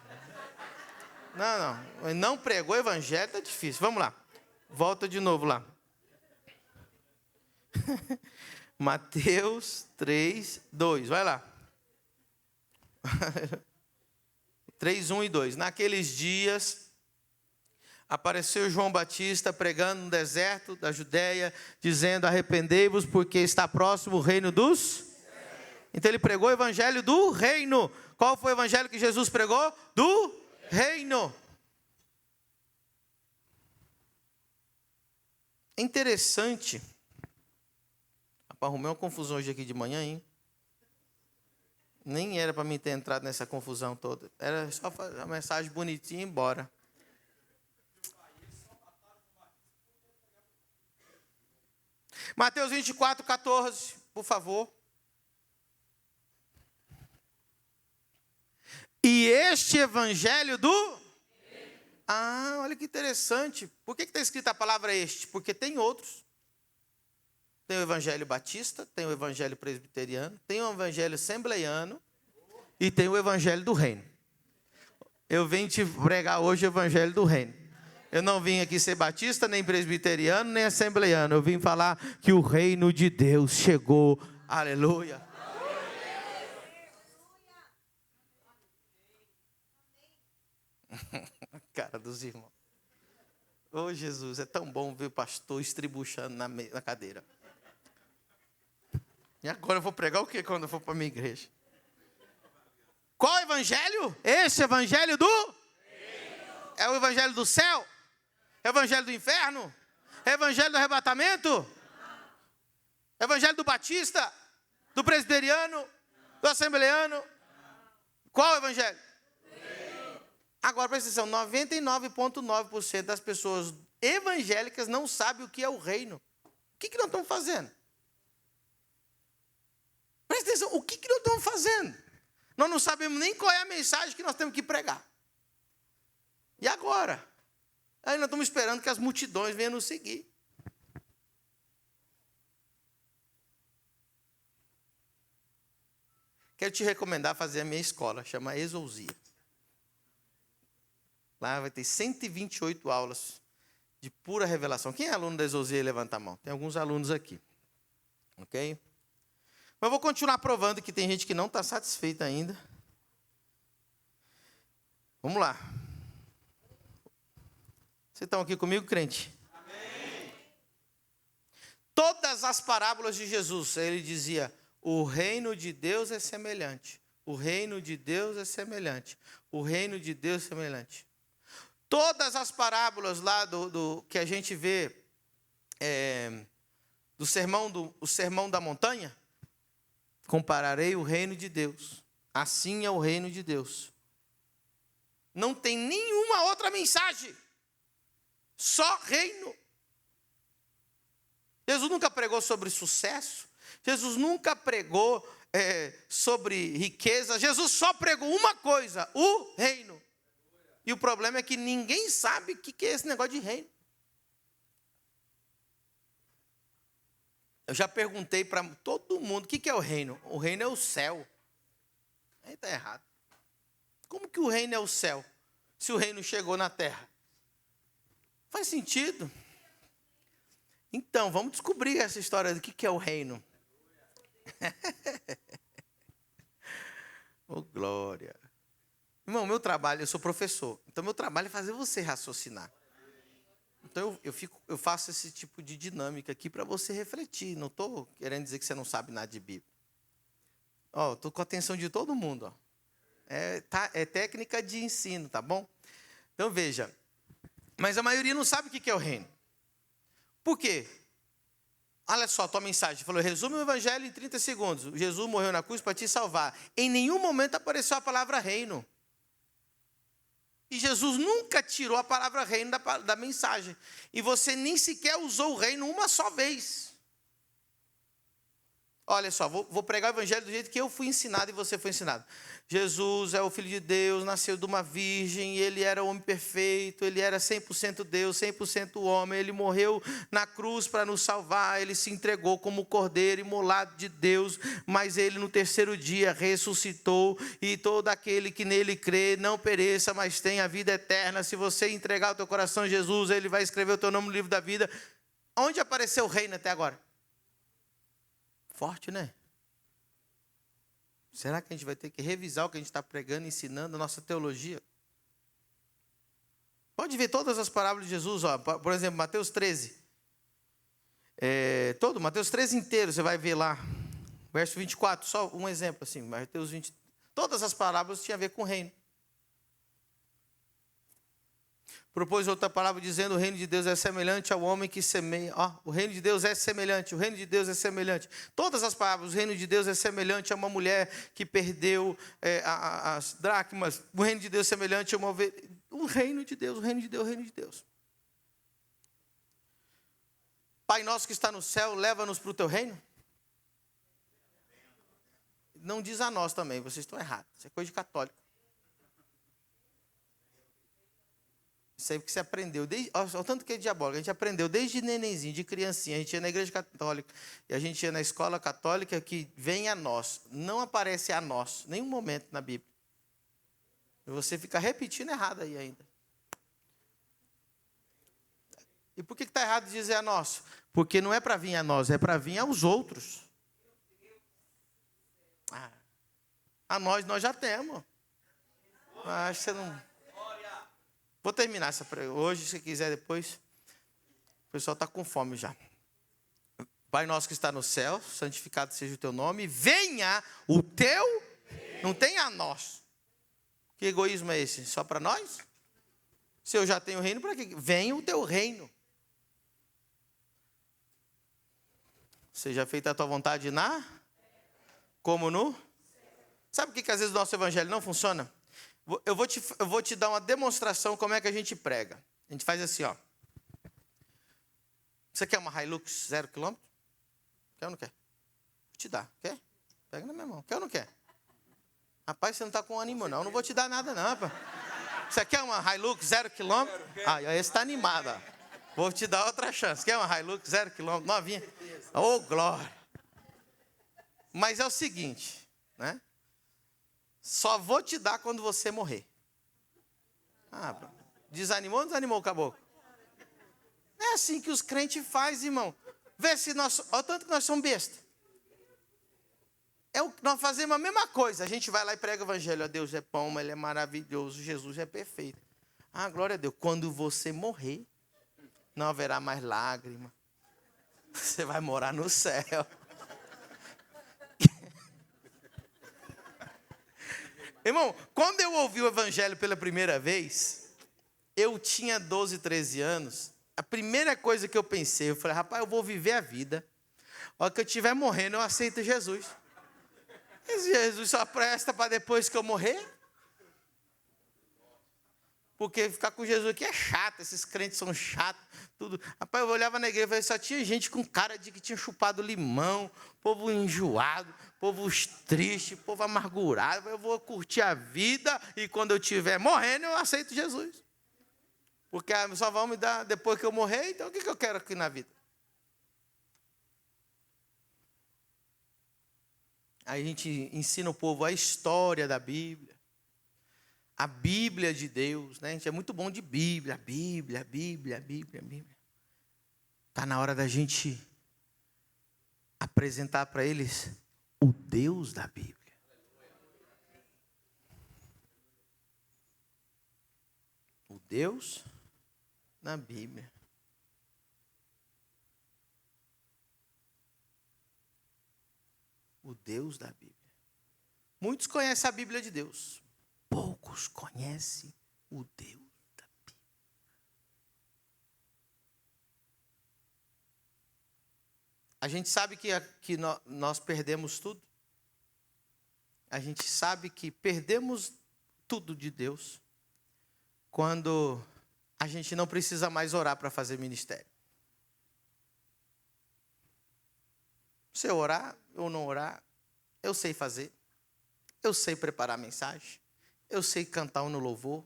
Não. Não pregou o evangelho, está difícil. Vamos lá. Volta de novo lá. Mateus 3, 2. Vai lá. 3, 1 e 2. Naqueles dias, apareceu João Batista pregando no deserto da Judéia, dizendo, arrependei-vos, porque está próximo o reino dos... Então ele pregou o evangelho do reino. Qual foi o evangelho que Jesus pregou? Do reino. É interessante. Arrumei uma confusão hoje aqui de manhã, hein? Nem era para mim ter entrado nessa confusão toda. Era só fazer uma mensagem bonitinha e ir embora. Mateus 24, 14, por favor. E este evangelho do... olha que interessante. Por que está escrita a palavra este? Porque tem outros. Tem o evangelho batista, tem o evangelho presbiteriano, tem o evangelho assembleiano e tem o evangelho do reino. Eu vim te pregar hoje o evangelho do reino. Eu não vim aqui ser batista, nem presbiteriano, nem assembleiano. Eu vim falar que o reino de Deus chegou. Aleluia. Cara dos irmãos. Ô Jesus, é tão bom ver o pastor estribuchando na cadeira. E agora eu vou pregar o que quando eu for para a minha igreja? Qual evangelho? Esse evangelho do... É o evangelho do céu? É o evangelho do inferno? É o evangelho do arrebatamento? É o evangelho do batista? Do presbiteriano? Do assembleiano? Qual evangelho? Agora, presta atenção, 99,9% das pessoas evangélicas não sabem o que é o reino. O que nós estamos fazendo? Presta atenção, o que nós estamos fazendo? Nós não sabemos nem qual é a mensagem que nós temos que pregar. E agora? Aí nós estamos esperando que as multidões venham nos seguir. Quero te recomendar fazer a minha escola, chama Exousia. Lá vai ter 128 aulas de pura revelação. Quem é aluno da Exousia? Levanta a mão. Tem alguns alunos aqui. Ok? Mas eu vou continuar provando que tem gente que não está satisfeita ainda. Vamos lá. Vocês estão aqui comigo, crente? Amém. Todas as parábolas de Jesus, ele dizia, o reino de Deus é semelhante. O reino de Deus é semelhante. O reino de Deus é semelhante. Todas as parábolas lá que a gente vê, o sermão da montanha, compararei o reino de Deus. Assim é o reino de Deus. Não tem nenhuma outra mensagem. Só reino. Jesus nunca pregou sobre sucesso. Jesus nunca pregou sobre riqueza. Jesus só pregou uma coisa, o reino. E o problema é que ninguém sabe o que é esse negócio de reino. Eu já perguntei para todo mundo, o que é o reino? O reino é o céu. Aí está errado. Como que o reino é o céu? Se o reino chegou na terra? Faz sentido. Então, vamos descobrir essa história do que é o reino. Oh, glória. Irmão, meu trabalho, eu sou professor, então meu trabalho é fazer você raciocinar. Então eu faço esse tipo de dinâmica aqui para você refletir. Não estou querendo dizer que você não sabe nada de Bíblia. Ó, estou com a atenção de todo mundo. Ó. É técnica de ensino, tá bom? Então veja. Mas a maioria não sabe o que é o reino. Por quê? Olha só, tua mensagem. Falou, resume o evangelho em 30 segundos. Jesus morreu na cruz para te salvar. Em nenhum momento apareceu a palavra reino. E Jesus nunca tirou a palavra reino da mensagem. E você nem sequer usou o reino uma só vez. Olha só, vou pregar o evangelho do jeito que eu fui ensinado e você foi ensinado. Jesus é o Filho de Deus, nasceu de uma virgem, ele era o homem perfeito, ele era 100% Deus, 100% homem, ele morreu na cruz para nos salvar, ele se entregou como cordeiro imolado de Deus, mas ele no terceiro dia ressuscitou, e todo aquele que nele crê não pereça, mas tenha a vida eterna. Se você entregar o teu coração a Jesus, ele vai escrever o teu nome no livro da vida. Onde apareceu o reino até agora? Forte, né? Será que a gente vai ter que revisar o que a gente está pregando, ensinando, a nossa teologia? Pode ver todas as parábolas de Jesus, ó, por exemplo, Mateus 13. Mateus 13 inteiro, você vai ver lá. Verso 24, só um exemplo assim. Mateus 20. Todas as parábolas tinham a ver com o reino. Propôs outra palavra dizendo: o reino de Deus é semelhante ao homem que semeia. O reino de Deus é semelhante, o reino de Deus é semelhante. Todas as palavras, o reino de Deus é semelhante a uma mulher que perdeu as dracmas. O reino de Deus é semelhante a uma ovelha. O reino de Deus, o reino de Deus, o reino de Deus. Pai nosso que está no céu, leva-nos para o teu reino. Não diz a nós também, vocês estão errados. Isso é coisa de católico. Isso aí que você aprendeu, olha o tanto que é diabólico, a gente aprendeu desde nenenzinho, de criancinha, a gente ia na igreja católica, e a gente ia na escola católica que vem a nós, não aparece a nós, nenhum momento na Bíblia. E você fica repetindo errado aí ainda. E por que está errado dizer a nós? Porque não é para vir a nós, é para vir aos outros. A nós já temos. Acho que você não... Vou terminar essa hoje, se quiser depois. O pessoal está com fome já. Pai nosso que está no céu, santificado seja o teu nome. Venha o teu, não tem a nós. Que egoísmo é esse? Só para nós? Se eu já tenho reino, para que? Venha o teu reino. Seja feita a tua vontade como no? Sabe por que às vezes o nosso evangelho não funciona? Eu vou te dar uma demonstração como é que a gente prega. A gente faz assim, ó. Você quer uma Hilux 0 km? Quer ou não quer? Vou te dar. Quer? Pega na minha mão. Quer ou não quer? Rapaz, você não está com ânimo, não. Eu não vou te dar nada, não, rapaz. Você quer uma Hilux 0 km? Esse está animado, ó. Vou te dar outra chance. Quer uma Hilux 0 km? Novinha? Oh, glória. Mas é o seguinte, né? Só vou te dar quando você morrer. Desanimou ou desanimou o caboclo? É assim que os crentes fazem, irmão. Vê se nós... Olha o tanto que nós somos bestas. Nós fazemos a mesma coisa. A gente vai lá e prega o evangelho. Deus é bom, Ele é maravilhoso. Jesus é perfeito. Glória a Deus. Quando você morrer, não haverá mais lágrima. Você vai morar no céu. Irmão, quando eu ouvi o evangelho pela primeira vez, eu tinha 12, 13 anos. A primeira coisa que eu pensei, eu falei, rapaz, eu vou viver a vida. A hora que eu estiver morrendo, eu aceito Jesus. Esse Jesus só presta para depois que eu morrer? Porque ficar com Jesus aqui é chato, esses crentes são chatos, tudo. Rapaz, eu olhava na igreja e só tinha gente com cara de que tinha chupado limão, povo enjoado, povo triste, povo amargurado. Eu vou curtir a vida e quando eu estiver morrendo, eu aceito Jesus. Porque só vão me dar depois que eu morrer, então o que eu quero aqui na vida? Aí a gente ensina o povo a história da Bíblia. A Bíblia de Deus, né? A gente é muito bom de Bíblia, Bíblia. Está na hora da gente apresentar para eles o Deus da Bíblia. O Deus na Bíblia. O Deus da Bíblia. Muitos conhecem a Bíblia de Deus. Poucos conhecem o Deus da Bíblia. A gente sabe que nós perdemos tudo. A gente sabe que perdemos tudo de Deus quando a gente não precisa mais orar para fazer ministério. Se eu orar ou não orar, eu sei fazer. Eu sei preparar a mensagem. Eu sei cantar no louvor.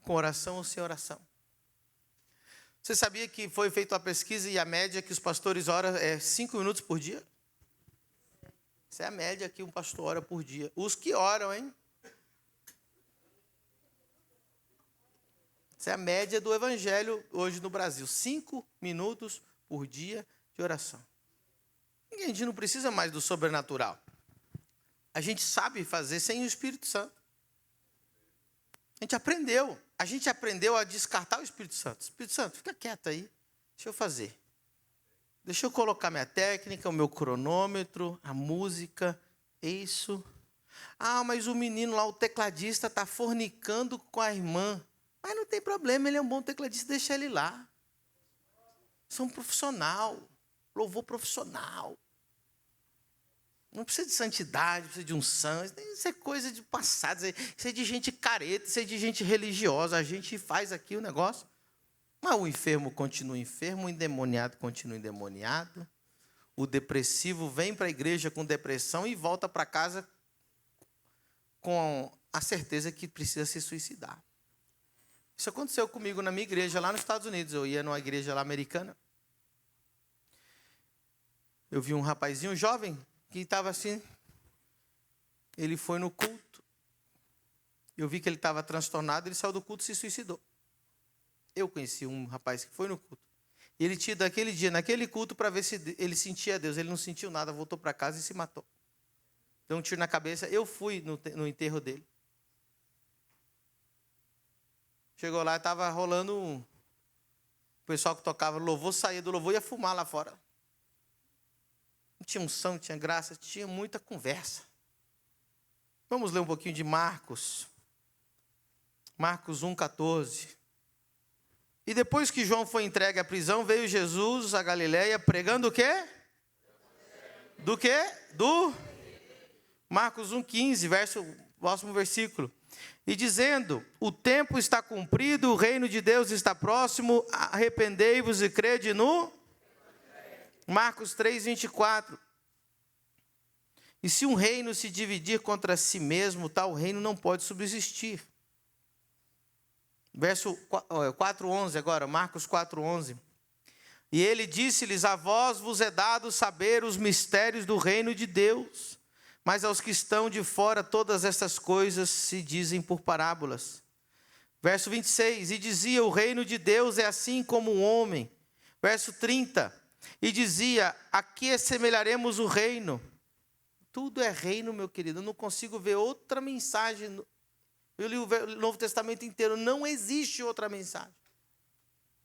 Com oração ou sem oração. Você sabia que foi feita uma pesquisa e a média que os pastores oram é 5 minutos por dia? Essa é a média que um pastor ora por dia. Os que oram, hein? Essa é a média do evangelho hoje no Brasil. 5 minutos por dia de oração. A gente não precisa mais do sobrenatural. A gente sabe fazer sem o Espírito Santo. A gente aprendeu a descartar o Espírito Santo. Espírito Santo, fica quieto aí. Deixa eu fazer. Deixa eu colocar minha técnica, o meu cronômetro, a música, isso. Ah, mas o menino lá, o tecladista, está fornicando com a irmã. Mas não tem problema, ele é um bom tecladista, deixa ele lá. Sou um profissional, louvor profissional. Não precisa de santidade, precisa de unção. Isso é coisa de passado, isso é de gente careta, isso é de gente religiosa. A gente faz aqui o negócio. Mas o enfermo continua enfermo, o endemoniado continua endemoniado. O depressivo vem para a igreja com depressão e volta para casa com a certeza que precisa se suicidar. Isso aconteceu comigo na minha igreja lá nos Estados Unidos. Eu ia numa igreja lá americana. Eu vi um rapazinho jovem que estava assim. Ele foi no culto. Eu vi que ele estava transtornado. Ele saiu do culto e se suicidou. Eu conheci um rapaz que foi no culto. E ele tinha daquele dia, naquele culto, para ver se ele sentia Deus. Ele não sentiu nada, voltou para casa e se matou. Deu um tiro na cabeça. Eu fui no enterro dele. Chegou lá e estava rolando o pessoal que tocava louvor, saía do louvor e ia fumar lá fora. Não tinha unção, não tinha graça, tinha muita conversa. Vamos ler um pouquinho de Marcos. Marcos 1,14. E depois que João foi entregue à prisão, veio Jesus a Galiléia pregando o quê? Do quê? Do Marcos 1,15, próximo versículo. E dizendo, o tempo está cumprido, o reino de Deus está próximo, arrependei-vos e crede no... Marcos 3,24. E se um reino se dividir contra si mesmo, tal reino não pode subsistir. Verso 4,11 agora, Marcos 4,11. E ele disse-lhes, a vós vos é dado saber os mistérios do reino de Deus, mas aos que estão de fora todas estas coisas se dizem por parábolas. Verso 26, e dizia, o reino de Deus é assim como um homem. Verso 30, e dizia, aqui assemelharemos o reino. Tudo é reino, meu querido, eu não consigo ver outra mensagem. Eu li o Novo Testamento inteiro, não existe outra mensagem.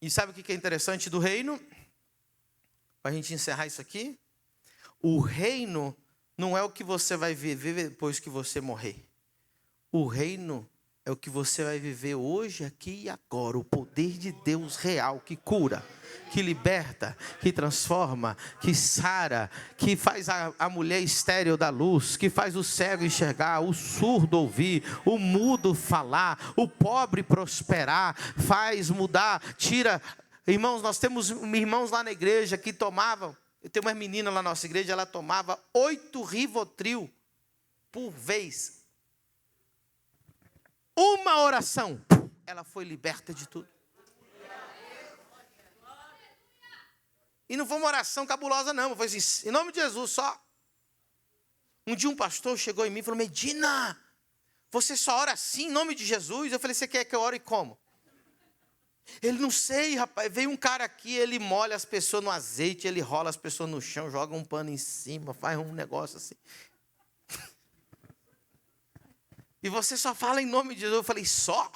E sabe o que é interessante do reino? Para a gente encerrar isso aqui. O reino não é o que você vai viver depois que você morrer. O reino é o que você vai viver hoje, aqui e agora. O poder de Deus real que cura, que liberta, que transforma, que sara, que faz a mulher estéril dar luz, que faz o cego enxergar, o surdo ouvir, o mudo falar, o pobre prosperar, faz mudar, tira. Irmãos, nós temos irmãos lá na igreja que tomavam, eu tenho uma menina lá na nossa igreja, ela tomava 8 Rivotril por vez. Uma oração, ela foi liberta de tudo. E não foi uma oração cabulosa, não. Foi assim, em nome de Jesus, só. Um dia um pastor chegou em mim e falou, Medina, você só ora assim em nome de Jesus? Eu falei, você quer que eu ore como? Ele, não sei, rapaz, veio um cara aqui, ele molha as pessoas no azeite, ele rola as pessoas no chão, joga um pano em cima, faz um negócio assim. E você só fala em nome de Jesus. Eu falei, só?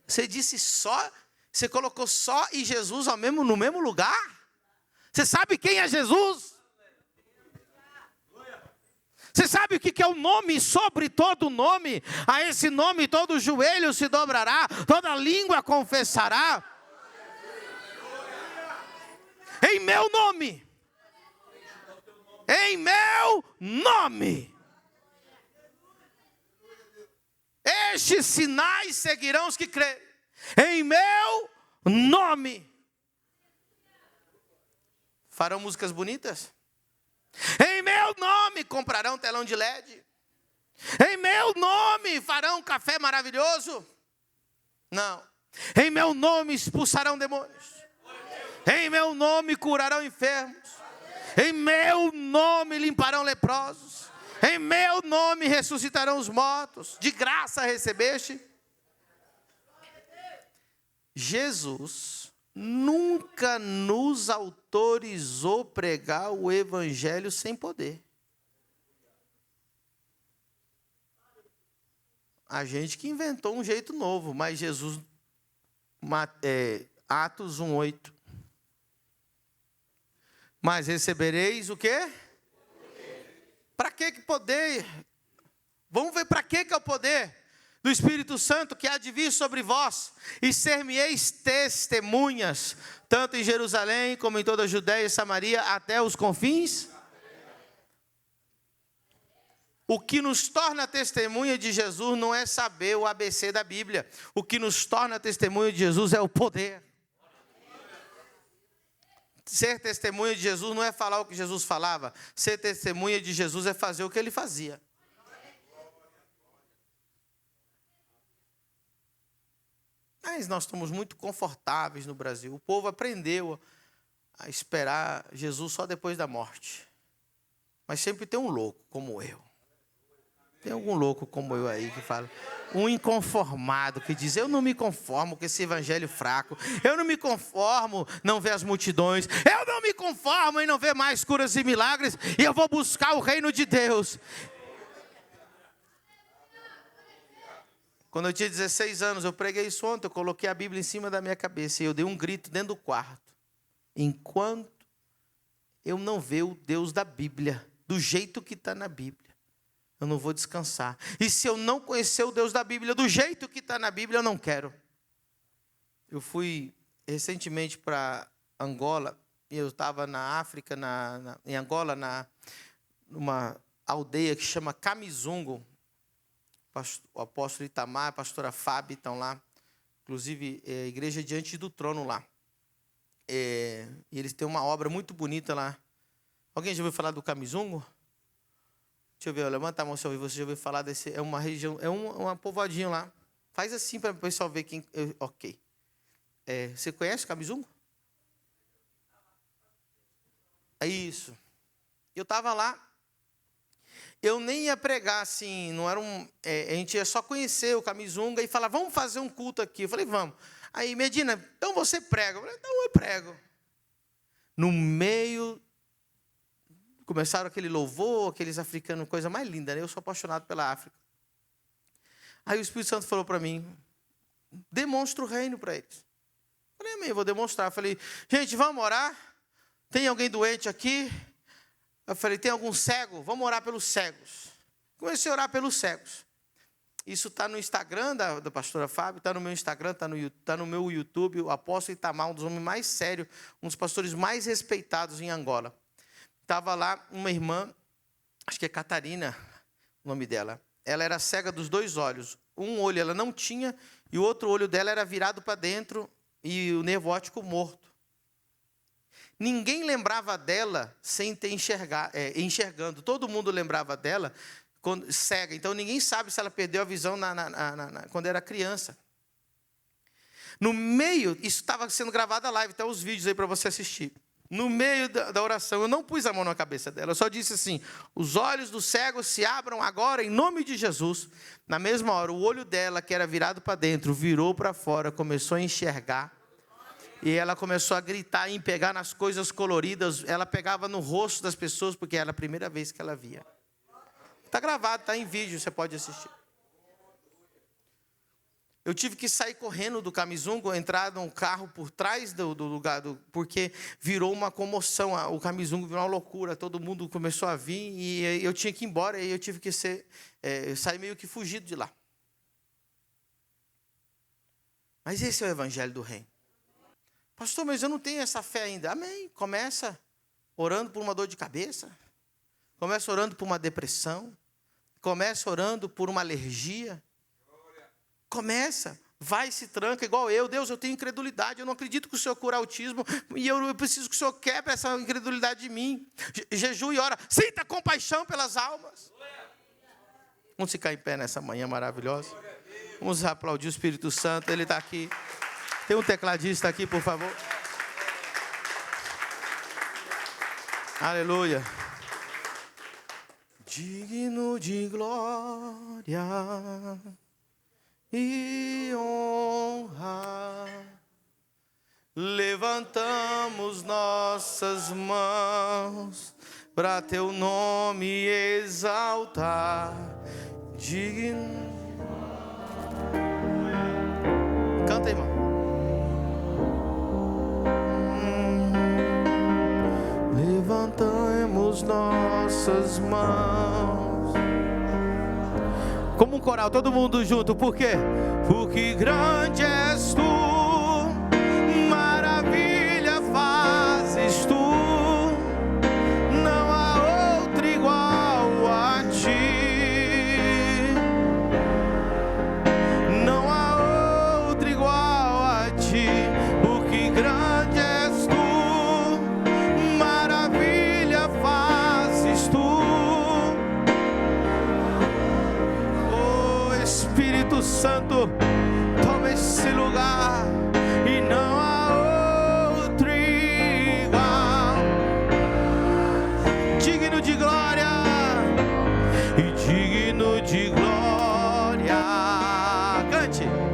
Você disse só? Você colocou só e Jesus no mesmo lugar? Você sabe quem é Jesus? Você sabe o que é o nome sobre todo nome? A esse nome todo joelho se dobrará, toda língua confessará. Em meu nome. Em meu nome. Estes sinais seguirão os que crerem. Em meu nome. Farão músicas bonitas? Em meu nome comprarão telão de LED. Em meu nome farão café maravilhoso. Não. Em meu nome expulsarão demônios. Em meu nome curarão enfermos. Em meu nome limparão leprosos. Em meu nome ressuscitarão os mortos. De graça recebeste. Jesus nunca nos autorizou pregar o evangelho sem poder. A gente que inventou um jeito novo, mas Jesus, Atos 1:8. Mas recebereis o quê? Para que poder? Vamos ver para que é o poder do Espírito Santo que há de vir sobre vós, e ser-me-eis testemunhas, tanto em Jerusalém, como em toda a Judéia e Samaria, até os confins. O que nos torna testemunha de Jesus não é saber o ABC da Bíblia. O que nos torna testemunha de Jesus é o poder. Ser testemunha de Jesus não é falar o que Jesus falava. Ser testemunha de Jesus é fazer o que ele fazia. Mas nós estamos muito confortáveis no Brasil. O povo aprendeu a esperar Jesus só depois da morte. Mas sempre tem um louco como eu. Tem algum louco como eu aí que fala, um inconformado que diz, eu não me conformo com esse evangelho fraco, eu não me conformo não ver as multidões, eu não me conformo em não ver mais curas e milagres, e eu vou buscar o reino de Deus. Quando eu tinha 16 anos, eu preguei isso ontem, eu coloquei a Bíblia em cima da minha cabeça, e eu dei um grito dentro do quarto, enquanto eu não ver o Deus da Bíblia, do jeito que está na Bíblia, eu não vou descansar. E se eu não conhecer o Deus da Bíblia do jeito que está na Bíblia, eu não quero. Eu fui recentemente para Angola, e eu estava na África, em Angola, numa aldeia que chama Kamizungu. O apóstolo Itamar, a pastora Fábio estão lá. Inclusive, a igreja diante do trono lá. E eles têm uma obra muito bonita lá. Alguém já ouviu falar do Kamizungu? Deixa eu ver, levanta a mão se você já ouviu falar desse. É uma região, é uma povoadinho lá. Faz assim para o pessoal ver quem. Ok. Você conhece o Kamizungu? É isso. Eu estava lá. Eu nem ia pregar assim, não era a gente ia só conhecer o Kamizungu e falar, vamos fazer um culto aqui. Eu falei, vamos. Aí, Medina, então você prega. Eu falei, então eu prego. No meio. Começaram aquele louvor, aqueles africanos, coisa mais linda, né? Eu sou apaixonado pela África. Aí o Espírito Santo falou para mim, demonstra o reino para eles. Eu falei, amém, eu vou demonstrar. Eu falei, gente, vamos orar? Tem alguém doente aqui? Eu falei, tem algum cego? Vamos orar pelos cegos. Comecei a orar pelos cegos. Isso está no Instagram da pastora Fábio, está no meu Instagram, está no meu YouTube. O apóstolo Itamar, um dos homens mais sérios, um dos pastores mais respeitados em Angola. Estava lá uma irmã, acho que é Catarina, o nome dela. Ela era cega dos dois olhos. Um olho ela não tinha e o outro olho dela era virado para dentro e o nervo óptico morto. Ninguém lembrava dela sem ter enxergando. Todo mundo lembrava dela cega. Então ninguém sabe se ela perdeu a visão quando era criança. No meio, isso estava sendo gravado a live, até os vídeos aí para você assistir. No meio da oração, eu não pus a mão na cabeça dela, eu só disse assim: os olhos do cego se abram agora em nome de Jesus. Na mesma hora, o olho dela, que era virado para dentro, virou para fora, começou a enxergar. E ela começou a gritar e pegar nas coisas coloridas. Ela pegava no rosto das pessoas, porque era a primeira vez que ela via. Está gravado, está em vídeo, você pode assistir. Eu tive que sair correndo do Camisungo, entrar num carro por trás do lugar, porque virou uma comoção. O Camisungo virou uma loucura, todo mundo começou a vir e eu tinha que ir embora. E eu tive que sair meio que fugido de lá. Mas esse é o evangelho do reino. Pastor, mas eu não tenho essa fé ainda. Amém. Começa orando por uma dor de cabeça. Começa orando por uma depressão. Começa orando por uma alergia. Começa, vai e se tranca igual eu. Deus, eu tenho incredulidade, eu não acredito que o Senhor cura autismo, e eu preciso que o Senhor quebre essa incredulidade de mim. Jejum e ora, sinta compaixão pelas almas. Vamos ficar em pé nessa manhã maravilhosa. Vamos aplaudir o Espírito Santo, Ele está aqui. Tem um tecladista aqui, por favor. Aleluia. Digno de glória e honra, levantamos nossas mãos para teu nome exaltar. Digno. Canta, irmão. Levantamos nossas mãos. Como um coral, todo mundo junto, por quê? Porque grande és tu, maravilha fazes tu, não há outro igual a ti, não há outro igual a ti, porque grande és tu, maravilha fazes tu. Espírito Santo, toma esse lugar e não há outro igual. Digno de glória e digno de glória. Cante. E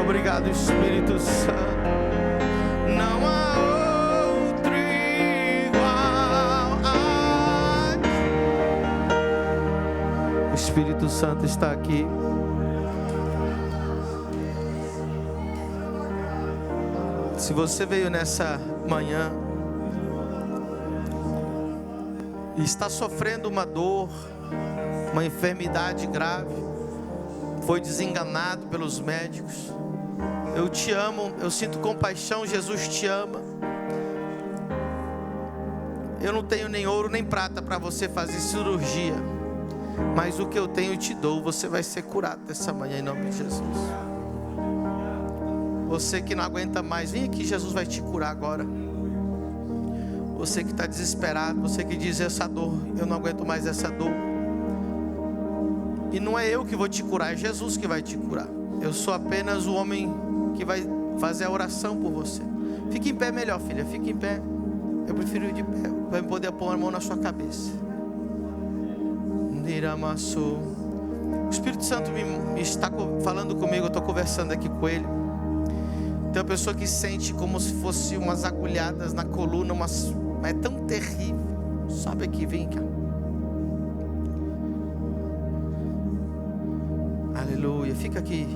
obrigado, Espírito Santo. Não há outro igual a ti. O Espírito Santo está aqui. Se você veio nessa manhã e está sofrendo uma dor, uma enfermidade grave, foi desenganado pelos médicos, eu te amo, eu sinto compaixão, Jesus te ama. Eu não tenho nem ouro nem prata para você fazer cirurgia, mas o que eu tenho eu te dou, você vai ser curado dessa manhã em nome de Jesus. Você que não aguenta mais, vem aqui, Jesus vai te curar agora. Você que está desesperado, você que diz essa dor, eu não aguento mais essa dor. E não é eu que vou te curar, é Jesus que vai te curar. Eu sou apenas o homem que vai fazer a oração por você. Fique em pé melhor, filha, fique em pé. Eu prefiro ir de pé, para poder pôr a mão na sua cabeça. O Espírito Santo me está falando comigo, eu estou conversando aqui com ele. Tem uma pessoa que sente como se fosse umas agulhadas na coluna, Mas é tão terrível. Sobe aqui, vem cá. Aleluia, fica aqui.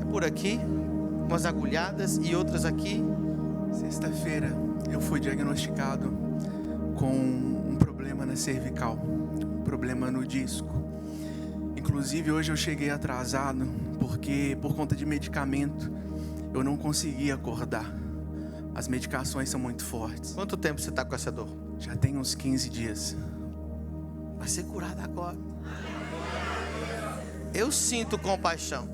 É por aqui, umas agulhadas e outras aqui. Sexta-feira eu fui diagnosticado com um problema na cervical, um problema no disco. Inclusive hoje eu cheguei atrasado porque por conta de medicamento eu não consegui acordar. As medicações são muito fortes. Quanto tempo você está com essa dor? Já tem uns 15 dias. Vai ser curado agora. Eu sinto compaixão.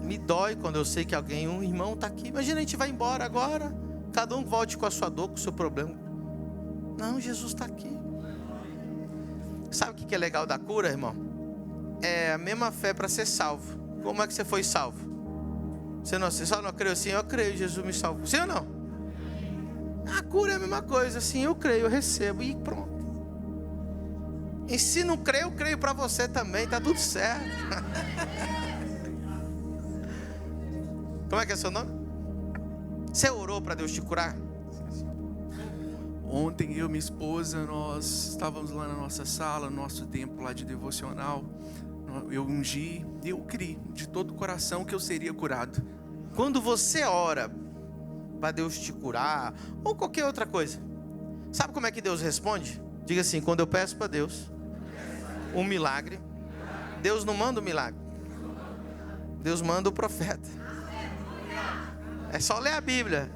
Me dói quando eu sei que alguém, um irmão está aqui. Imagina, a gente vai embora agora. Cada um volte com a sua dor, com o seu problema. Não, Jesus está aqui. Sabe o que é legal da cura, irmão? É a mesma fé para ser salvo. Como é que você foi salvo? Você só não creu assim? Eu creio, Jesus me salvou. Sim ou não? A cura é a mesma coisa. Assim, eu creio, eu recebo e pronto. E se não creio, eu creio para você também. Está tudo certo. Como é que é seu nome? Você orou para Deus te curar? Ontem eu e minha esposa, nós estávamos lá na nossa sala, no nosso tempo lá de devocional. Eu ungi, eu criei de todo o coração que eu seria curado. Quando você ora para Deus te curar, ou qualquer outra coisa, sabe como é que Deus responde? Diga assim: quando eu peço para Deus um milagre, Deus não manda o milagre, Deus manda o profeta. É só ler a Bíblia.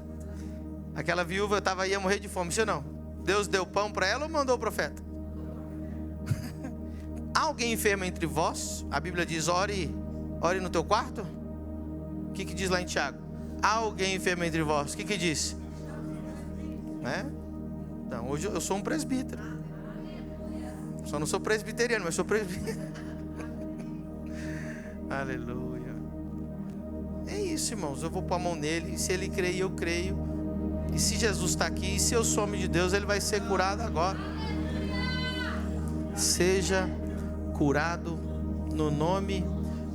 Aquela viúva ia morrer de fome, ou não? Deus deu pão para ela ou mandou o profeta? Há alguém enfermo entre vós? A Bíblia diz: ore no teu quarto. O que diz lá em Tiago? Há alguém enfermo entre vós? O que diz? Né? Então, hoje eu sou um presbítero. Só não sou presbiteriano, mas sou presbítero. Aleluia. É isso, irmãos. Eu vou pôr a mão nele. E se ele crer, eu creio. E se Jesus está aqui, e se eu sou homem de Deus, ele vai ser curado agora. Seja curado no nome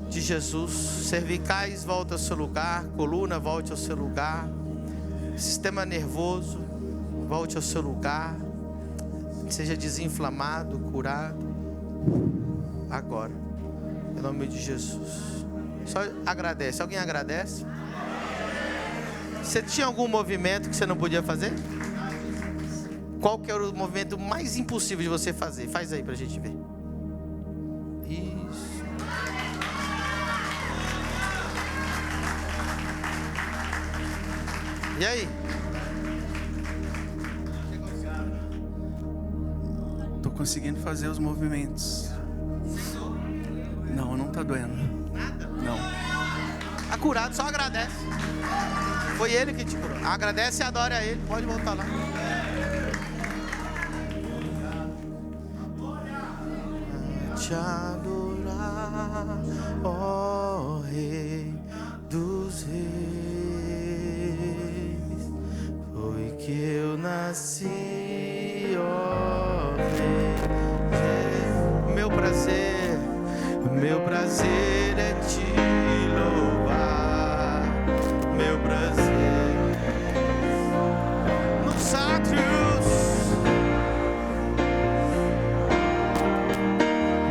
de Jesus. Cervicais, volta ao seu lugar. Coluna, volte ao seu lugar. Sistema nervoso, volte ao seu lugar. Seja desinflamado, curado agora, em nome de Jesus. Só agradece. Alguém agradece? Você tinha algum movimento que você não podia fazer? Qual que era o movimento mais impossível de você fazer? Faz aí pra gente ver. Isso. E aí? Tô conseguindo fazer os movimentos. Não tá doendo. Nada? Não. Tá curado, só agradece. Foi ele que te curou. Agradece e adore a ele. Pode voltar lá. Te adorar, ó Rei dos Reis. Foi que eu nasci, ó Rei. Meu prazer é te louvar. Meu prazer nos átrios.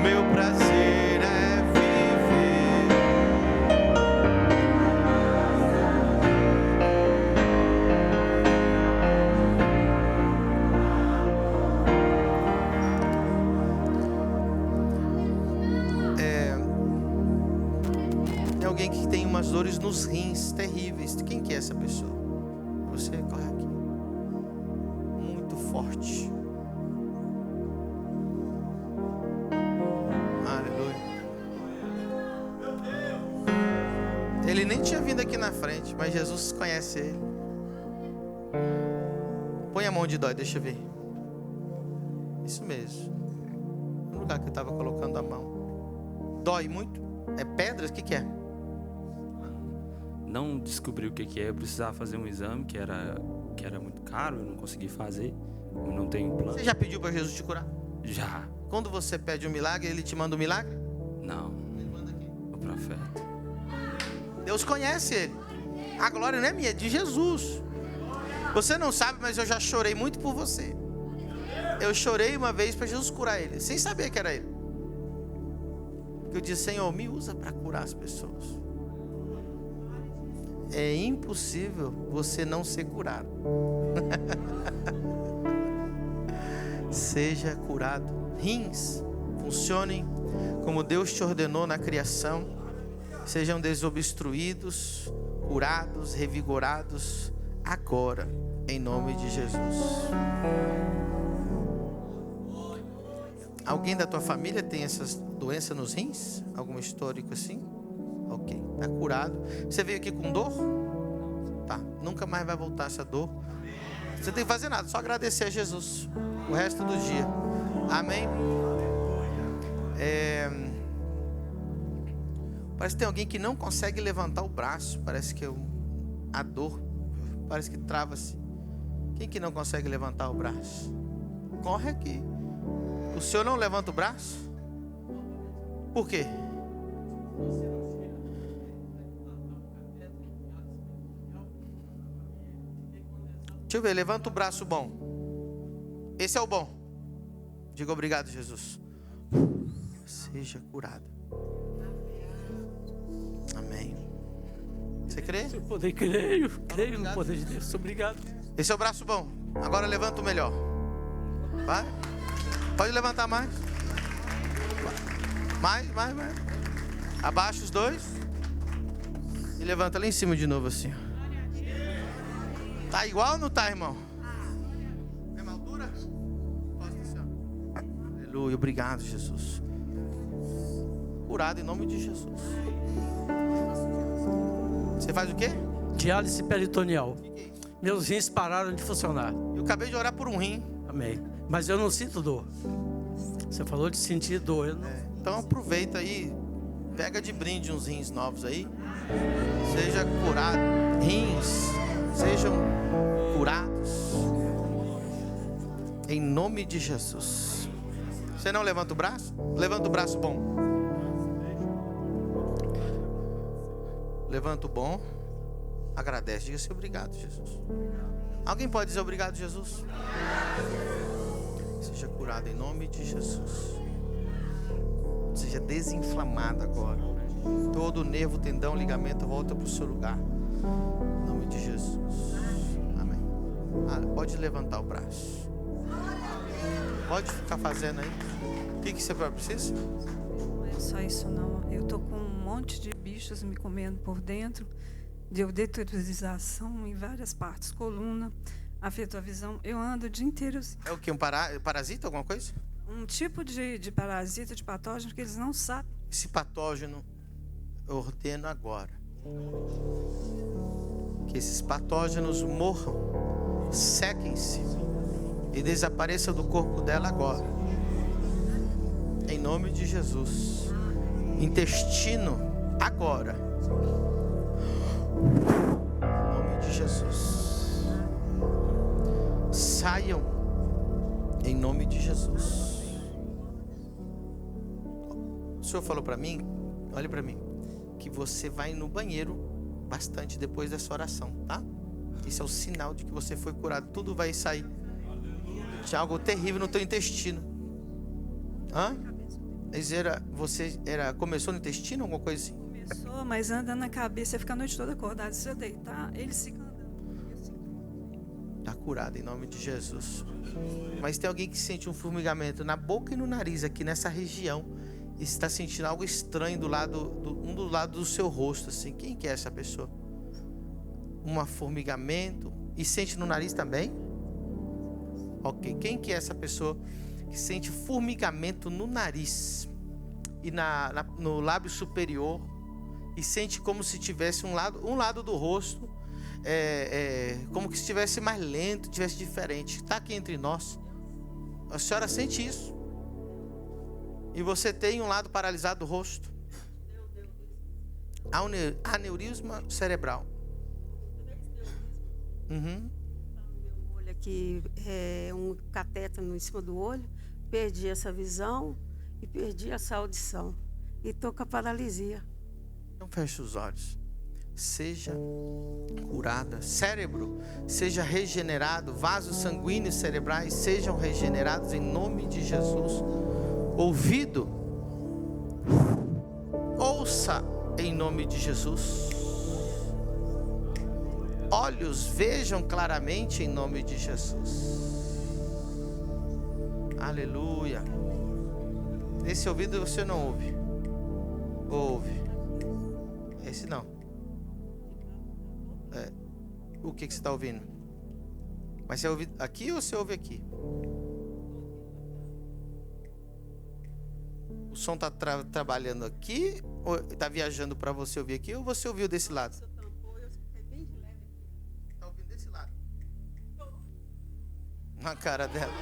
Meu prazer é viver. Tem alguém que tem umas dores nos rins terríveis. Quem que é essa pessoa? Você corre aqui. Muito forte. Ele nem tinha vindo aqui na frente, mas Jesus conhece ele. Põe a mão de dói, deixa eu ver. Isso mesmo. No lugar que eu estava colocando a mão. Dói muito? É pedras? O que é? Não descobri o que é. Eu precisava fazer um exame que era muito caro. Eu não consegui fazer. Eu não tenho plano. Você já pediu para Jesus te curar? Já. Quando você pede um milagre, ele te manda um milagre? Não. Ele manda quem? O profeta. Deus conhece ele. A glória não é minha, é de Jesus. Você não sabe, mas eu já chorei muito por você. Eu chorei uma vez para Jesus curar ele, sem saber que era ele. Eu disse: Senhor, me usa para curar as pessoas. É impossível você não ser curado. Seja curado. Rins funcionem como Deus te ordenou na criação. Sejam desobstruídos, curados, revigorados agora, em nome de Jesus. Alguém da tua família tem essas doenças nos rins? Algum histórico assim? Ok, está curado. Você veio aqui com dor? Tá, nunca mais vai voltar essa dor. Você não tem que fazer nada, só agradecer a Jesus o resto do dia. Amém? Parece que tem alguém que não consegue levantar o braço. Parece que a dor parece que trava-se. Quem que não consegue levantar o braço? Corre aqui. O senhor não levanta o braço? Por quê? Deixa eu ver, levanta o braço bom. Esse é o bom. Diga obrigado, Jesus. Seja curado. Amém. Você crê? Eu poder, creio no poder de Deus. Obrigado. Esse é o braço bom. Agora levanta o melhor. Vai. Pode levantar mais. Mais. Abaixa os dois. E levanta lá em cima de novo assim. Tá igual ou não tá, irmão? Mesma altura? Aleluia. Obrigado, Jesus. Curado em nome de Jesus. Você faz o quê? Diálise peritoneal. Meus rins pararam de funcionar. Eu acabei de orar por um rim. Amém. Mas eu não sinto dor. Você falou de sentir dor. Eu não... Então aproveita aí. Pega de brinde uns rins novos aí. Seja curado. Rins sejam curados. Em nome de Jesus. Você não levanta o braço? Levanta o braço bom. Levanta o bom. Agradece. Diga-se obrigado, Jesus. Alguém pode dizer obrigado, Jesus? Seja curado em nome de Jesus. Seja desinflamado agora. Todo nervo, tendão, ligamento volta para o seu lugar. Em nome de Jesus. Amém. Pode levantar o braço. Pode ficar fazendo aí. O que você precisa? Não é só isso não. Eu tô com um monte de bichos me comendo por dentro. Deu deteriorização em várias partes. Coluna, afetou a visão. Eu ando o dia inteiro assim. É o que? Um parasita, alguma coisa? Um tipo de parasita, de patógeno que eles não sabem. Esse patógeno, eu ordeno agora. Que esses patógenos morram, sequem-se e desapareçam do corpo dela agora. Em nome de Jesus. Intestino, agora. Em nome de Jesus. Saiam. Em nome de Jesus. O Senhor falou para mim, olha para mim, que você vai no banheiro bastante depois dessa oração, tá? Isso é o sinal de que você foi curado. Tudo vai sair. Tinha algo terrível no teu intestino. Hã? Começou no intestino, alguma coisa assim? Começou, mas anda na cabeça, fica a noite toda acordado. Se eu deitar, eles ficam andando. Está curado em nome de Jesus. Mas tem alguém que sente um formigamento na boca e no nariz, aqui nessa região, e está sentindo algo estranho do lado do seu rosto, assim. Quem que é essa pessoa? Um formigamento. E sente no nariz também? Ok. Quem que é essa pessoa que sente formigamento no nariz e no lábio superior, e sente como se tivesse um lado do rosto como que se estivesse mais lento, estivesse diferente? Está aqui entre nós. A senhora sente isso? E você tem um lado paralisado do rosto? Aneurisma cerebral. Meu olho aqui é um cateter em cima do olho. Perdi essa visão e perdi essa audição. E estou com a paralisia. Então feche os olhos. seja curada. Cérebro, seja regenerado. Vasos sanguíneos cerebrais sejam regenerados em nome de Jesus. Ouvido, ouça em nome de Jesus. Olhos, vejam claramente em nome de Jesus. Aleluia. Esse ouvido você não ouve. Ouve. Esse não. O que você está ouvindo? Mas você ouve aqui ou você ouve aqui? O som está trabalhando aqui? Ou está viajando para você ouvir aqui? Ou você ouviu desse lado? Está ouvindo desse lado? A cara dela.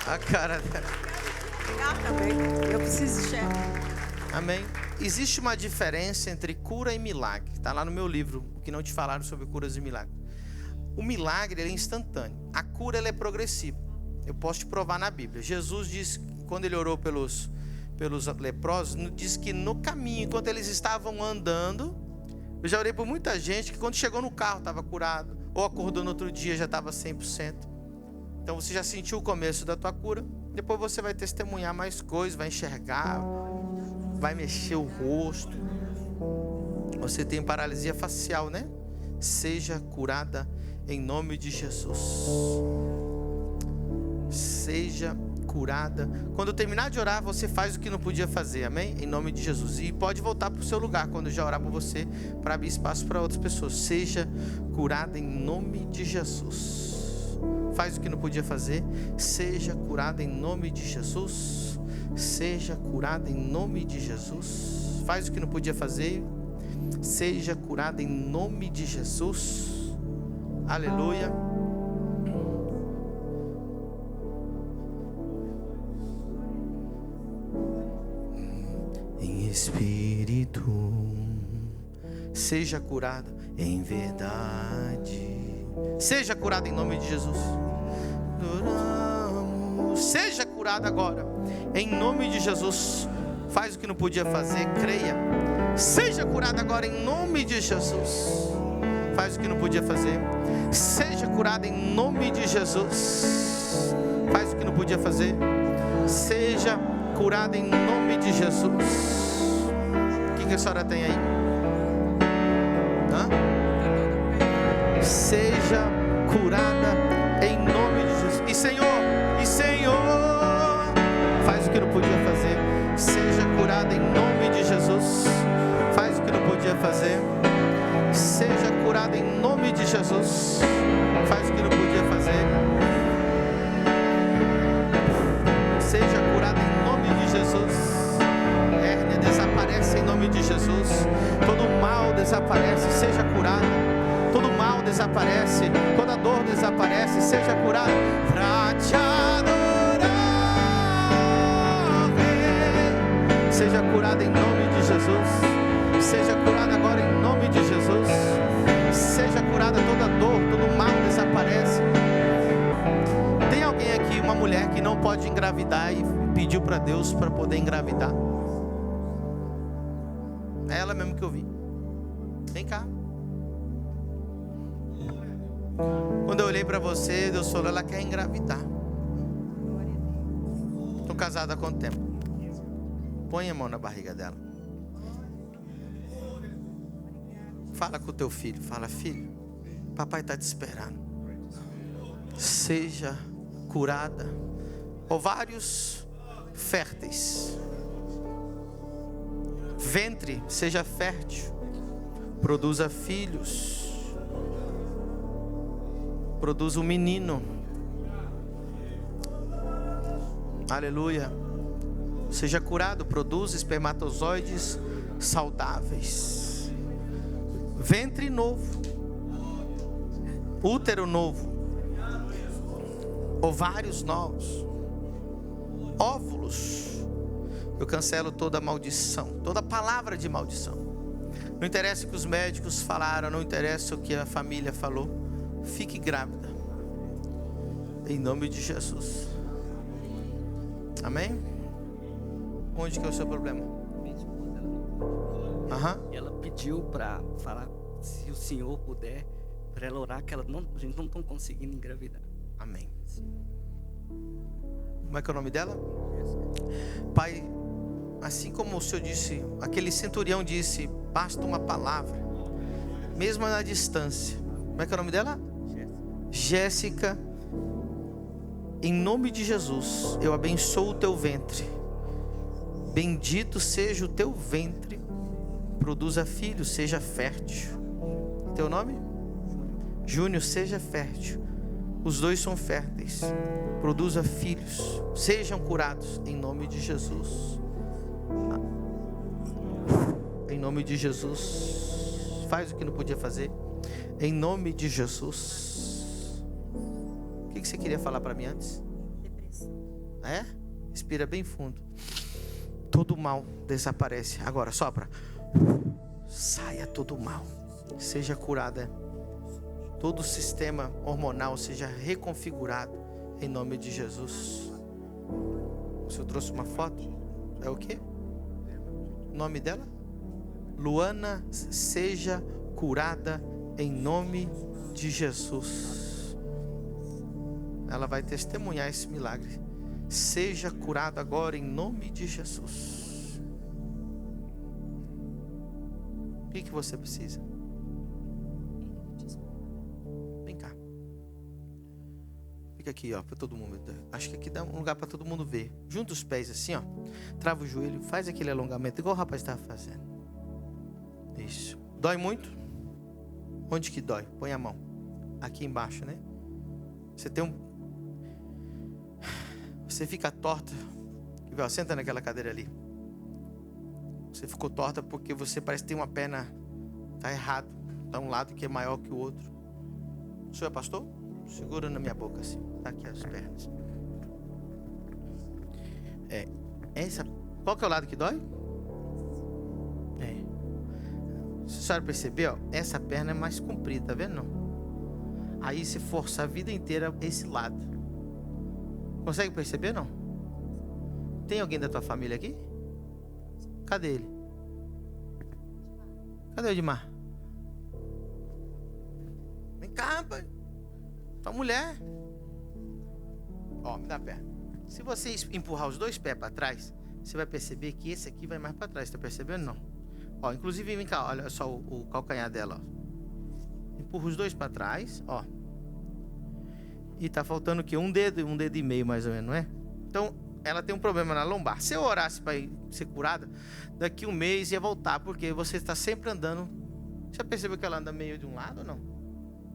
A cara dela. Também. Eu preciso enxergar. Amém. Existe uma diferença entre cura e milagre. Está lá no meu livro, o que não te falaram sobre curas e milagres. O milagre ele é instantâneo. A cura ela é progressiva. Eu posso te provar na Bíblia. Jesus diz, quando ele orou pelos leprosos, diz que no caminho, enquanto eles estavam andando, eu já orei por muita gente que quando chegou no carro estava curado, ou acordou no outro dia já estava 100%. Então você já sentiu o começo da tua cura. Depois você vai testemunhar mais coisas, vai enxergar, vai mexer o rosto. Você tem paralisia facial, né? Seja curada em nome de Jesus. Seja curada. Quando terminar de orar, você faz o que não podia fazer, amém? Em nome de Jesus. E pode voltar para o seu lugar quando eu já orar por você, para abrir espaço para outras pessoas. Seja curada em nome de Jesus. Faz o que não podia fazer. Seja curada em nome de Jesus. Seja curada em nome de Jesus. Faz o que não podia fazer. Seja curada em nome de Jesus. Aleluia. Em espírito, seja curada em verdade. Seja curada em nome de Jesus. Seja curada agora em nome de Jesus. Faz o que não podia fazer, creia. Seja curada agora em nome de Jesus. Faz o que não podia fazer. Seja curada em nome de Jesus. Faz o que não podia fazer. Seja curada em nome de Jesus. O que a senhora tem aí? Seja curada em nome de Jesus. E Senhor, faz o que não podia fazer. Seja curada em nome de Jesus. Faz o que não podia fazer. Seja curada em nome de Jesus. Faz o que não podia fazer. Seja curada em nome de Jesus. Hérnia desaparece em nome de Jesus. Todo mal desaparece. Seja curada. Todo mal desaparece, toda dor desaparece, seja curado pra te adorar. Seja curado em nome de Jesus. Seja curado agora em nome de Jesus. Seja curada toda dor, todo mal desaparece. Tem alguém aqui, uma mulher que não pode engravidar e pediu para Deus para poder engravidar? É ela mesmo que eu vi. Vem cá. Quando eu olhei para você, Deus falou, ela quer engravidar. Estou casada há quanto tempo? Põe a mão na barriga dela. Fala com o teu filho. Fala, filho, papai está te esperando. Seja curada. Ovários férteis. Ventre, seja fértil. Produza filhos. Produz um menino. Aleluia. Seja curado, produz espermatozoides saudáveis. Ventre novo. Útero novo. Ovários novos. Óvulos. Eu cancelo toda maldição, toda palavra de maldição. Não interessa o que os médicos falaram, não interessa o que a família falou. Fique grávida. Em nome de Jesus. Amém? Onde que é o seu problema? Aham. E ela pediu para falar, se o senhor puder, para ela orar, que a gente não está conseguindo engravidar. Amém. Como é que é o nome dela? Pai, assim como o Senhor disse, aquele centurião disse, basta uma palavra, mesmo na distância. Como é que é o nome dela? Jéssica. Em nome de Jesus, eu abençoo o teu ventre. Bendito seja o teu ventre. Produza filhos, seja fértil. Teu nome? Júnior, seja fértil. Os dois são férteis. Produza filhos. Sejam curados em nome de Jesus. Em nome de Jesus. Faz o que não podia fazer. Em nome de Jesus. O que você queria falar para mim antes? Depressão. É? Respira bem fundo. Todo mal desaparece. Agora, sopra. Saia todo mal. Seja curada. Todo o sistema hormonal seja reconfigurado em nome de Jesus. O senhor trouxe uma foto? É o quê? O nome dela? Luana, seja curada em nome de Jesus. Ela vai testemunhar esse milagre. Seja curada agora em nome de Jesus. O que você precisa? Vem cá. Fica aqui, ó, para todo mundo. Acho que aqui dá um lugar para todo mundo ver. Junta os pés assim, ó. Trava o joelho, faz aquele alongamento igual o rapaz estava fazendo. Isso. Dói muito? Onde que dói? Põe a mão. Aqui embaixo, né? Você fica torta. Senta naquela cadeira ali. Você ficou torta porque você parece que tem uma perna. Está errado. Está um lado que é maior que o outro. O senhor é pastor? Segura na minha boca assim. Tá aqui as pernas. Qual que é o lado que dói? Se a senhora perceber, ó, essa perna é mais comprida, tá vendo? Não? Aí se forçar a vida inteira esse lado. Consegue perceber, não? Tem alguém da tua família aqui? Cadê ele? Cadê o Edmar? Vem cá, rapaz. Tua mulher. Ó, me dá a perna. Se você empurrar os dois pés para trás, você vai perceber que esse aqui vai mais para trás. Tá percebendo, não? Ó, inclusive, vem cá, olha só o calcanhar dela, ó. Empurra os dois para trás, ó. E tá faltando o quê? Um dedo e meio, mais ou menos, não é? Então, ela tem um problema na lombar. Se eu orasse para ser curada, daqui um mês ia voltar, porque você está sempre andando. Já percebeu que ela anda meio de um lado ou não?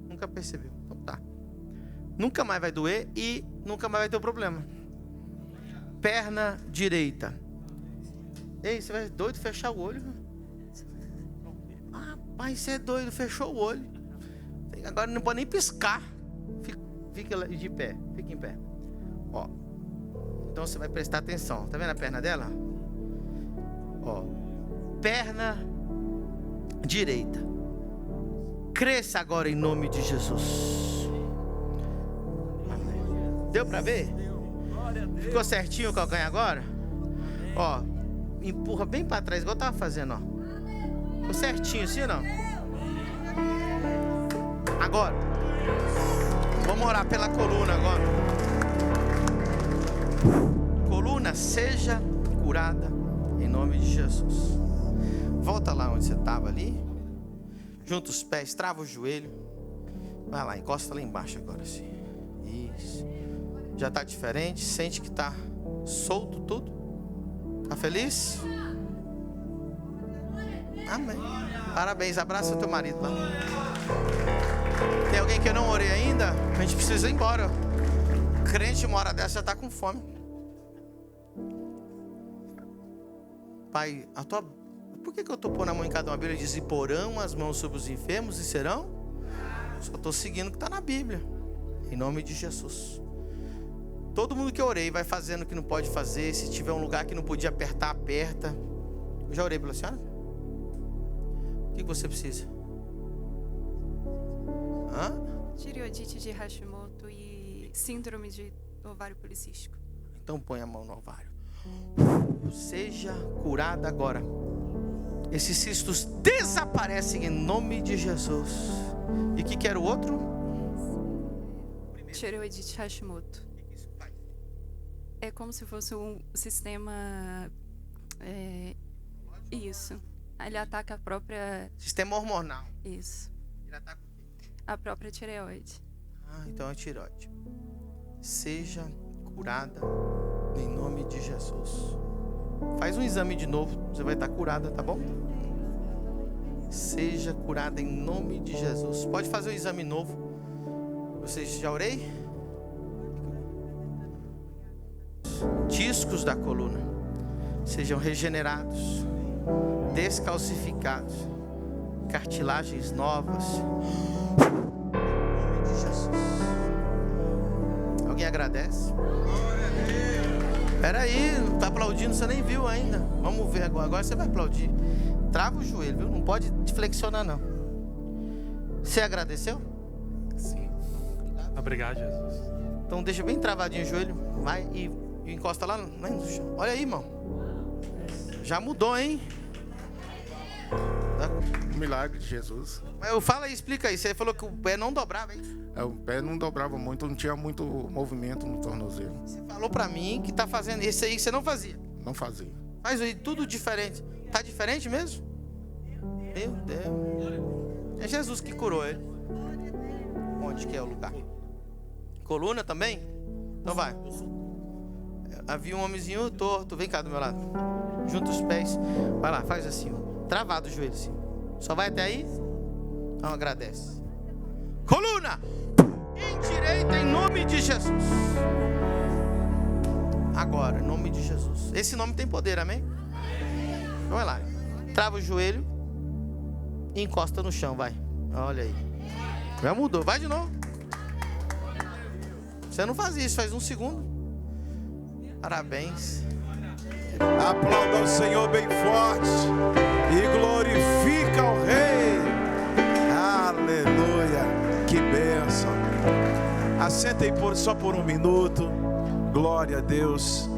Nunca percebeu. Então tá. Nunca mais vai doer e nunca mais vai ter o problema. Perna direita. Ei, você vai doido fechar o olho? Rapaz, você é doido, fechou o olho. Agora não pode nem piscar. Fica de pé, fica em pé. Ó. Então você vai prestar atenção. Tá vendo a perna dela? Ó. Perna direita. Cresça agora em nome de Jesus. Deu pra ver? Ficou certinho o calcanhar agora? Ó. Empurra bem pra trás, igual eu tava fazendo, ó. Ficou certinho assim ou não? Agora, vamos orar pela coluna agora. Coluna, seja curada em nome de Jesus. Volta lá onde você estava ali. Junta os pés, trava o joelho. Vai lá, encosta lá embaixo agora assim. Isso. Já está diferente, sente que está solto tudo. Tá feliz? Amém. Parabéns, abraça o teu marido lá. Tem alguém que eu não orei ainda? A gente precisa ir embora. Crente, uma hora dessa já está com fome. Pai, por que eu estou pondo a mão em cada uma? A Bíblia diz: e porão as mãos sobre os enfermos e serão? Só estou seguindo o que está na Bíblia. Em nome de Jesus. Todo mundo que eu orei vai fazendo o que não pode fazer. Se tiver um lugar que não podia apertar, aperta. Eu já orei pela senhora? O que você precisa? Tireoidite de Hashimoto e síndrome de ovário policístico. Então põe a mão no ovário. Seja curada agora. Esses cistos desaparecem em nome de Jesus. E o que era o outro? Tireoidite Hashimoto. É como se fosse um sistema... isso. Ele ataca a própria... Sistema hormonal. Isso. Ele ataca o quê? A própria tireoide. Então é tireoide. Seja curada em nome de Jesus. Faz um exame de novo, você vai estar curada, tá bom? Seja curada em nome de Jesus. Pode fazer um exame novo. Vocês já orei? Discos da coluna sejam regenerados, descalcificados, cartilagens novas. Em nome de Jesus. Alguém agradece? Peraí, não está aplaudindo, você nem viu ainda. Vamos ver agora. Agora você vai aplaudir. Trava o joelho, viu? Não pode flexionar, não. Você agradeceu? Sim. Obrigado, Jesus. Então deixa bem travadinho o joelho. Vai e encosta lá no chão. Olha aí, irmão. Já mudou, hein? Um milagre de Jesus. Fala aí, explica aí. Você falou que o pé não dobrava, hein? O pé não dobrava muito, não tinha muito movimento no tornozelo. Você falou pra mim que tá fazendo esse aí que você não fazia. Não fazia. Faz aí tudo diferente. Tá diferente mesmo? Meu Deus. É Jesus que curou ele. Onde que é o lugar? Coluna também? Então vai. Havia um homenzinho torto. Vem cá do meu lado. Junta os pés. Vai lá, faz assim. Travado o joelho assim. Só vai até aí? Então agradece. Coluna! Endireita em nome de Jesus. Agora, em nome de Jesus. Esse nome tem poder, amém? Vai lá. Trava o joelho e encosta no chão, vai. Olha aí. Já mudou. Vai de novo. Você não faz isso, faz um segundo. Parabéns. Aplauda o Senhor bem forte e glorifica o Rei. Aleluia. Que bênção. Assenta aí só por um minuto. Glória a Deus.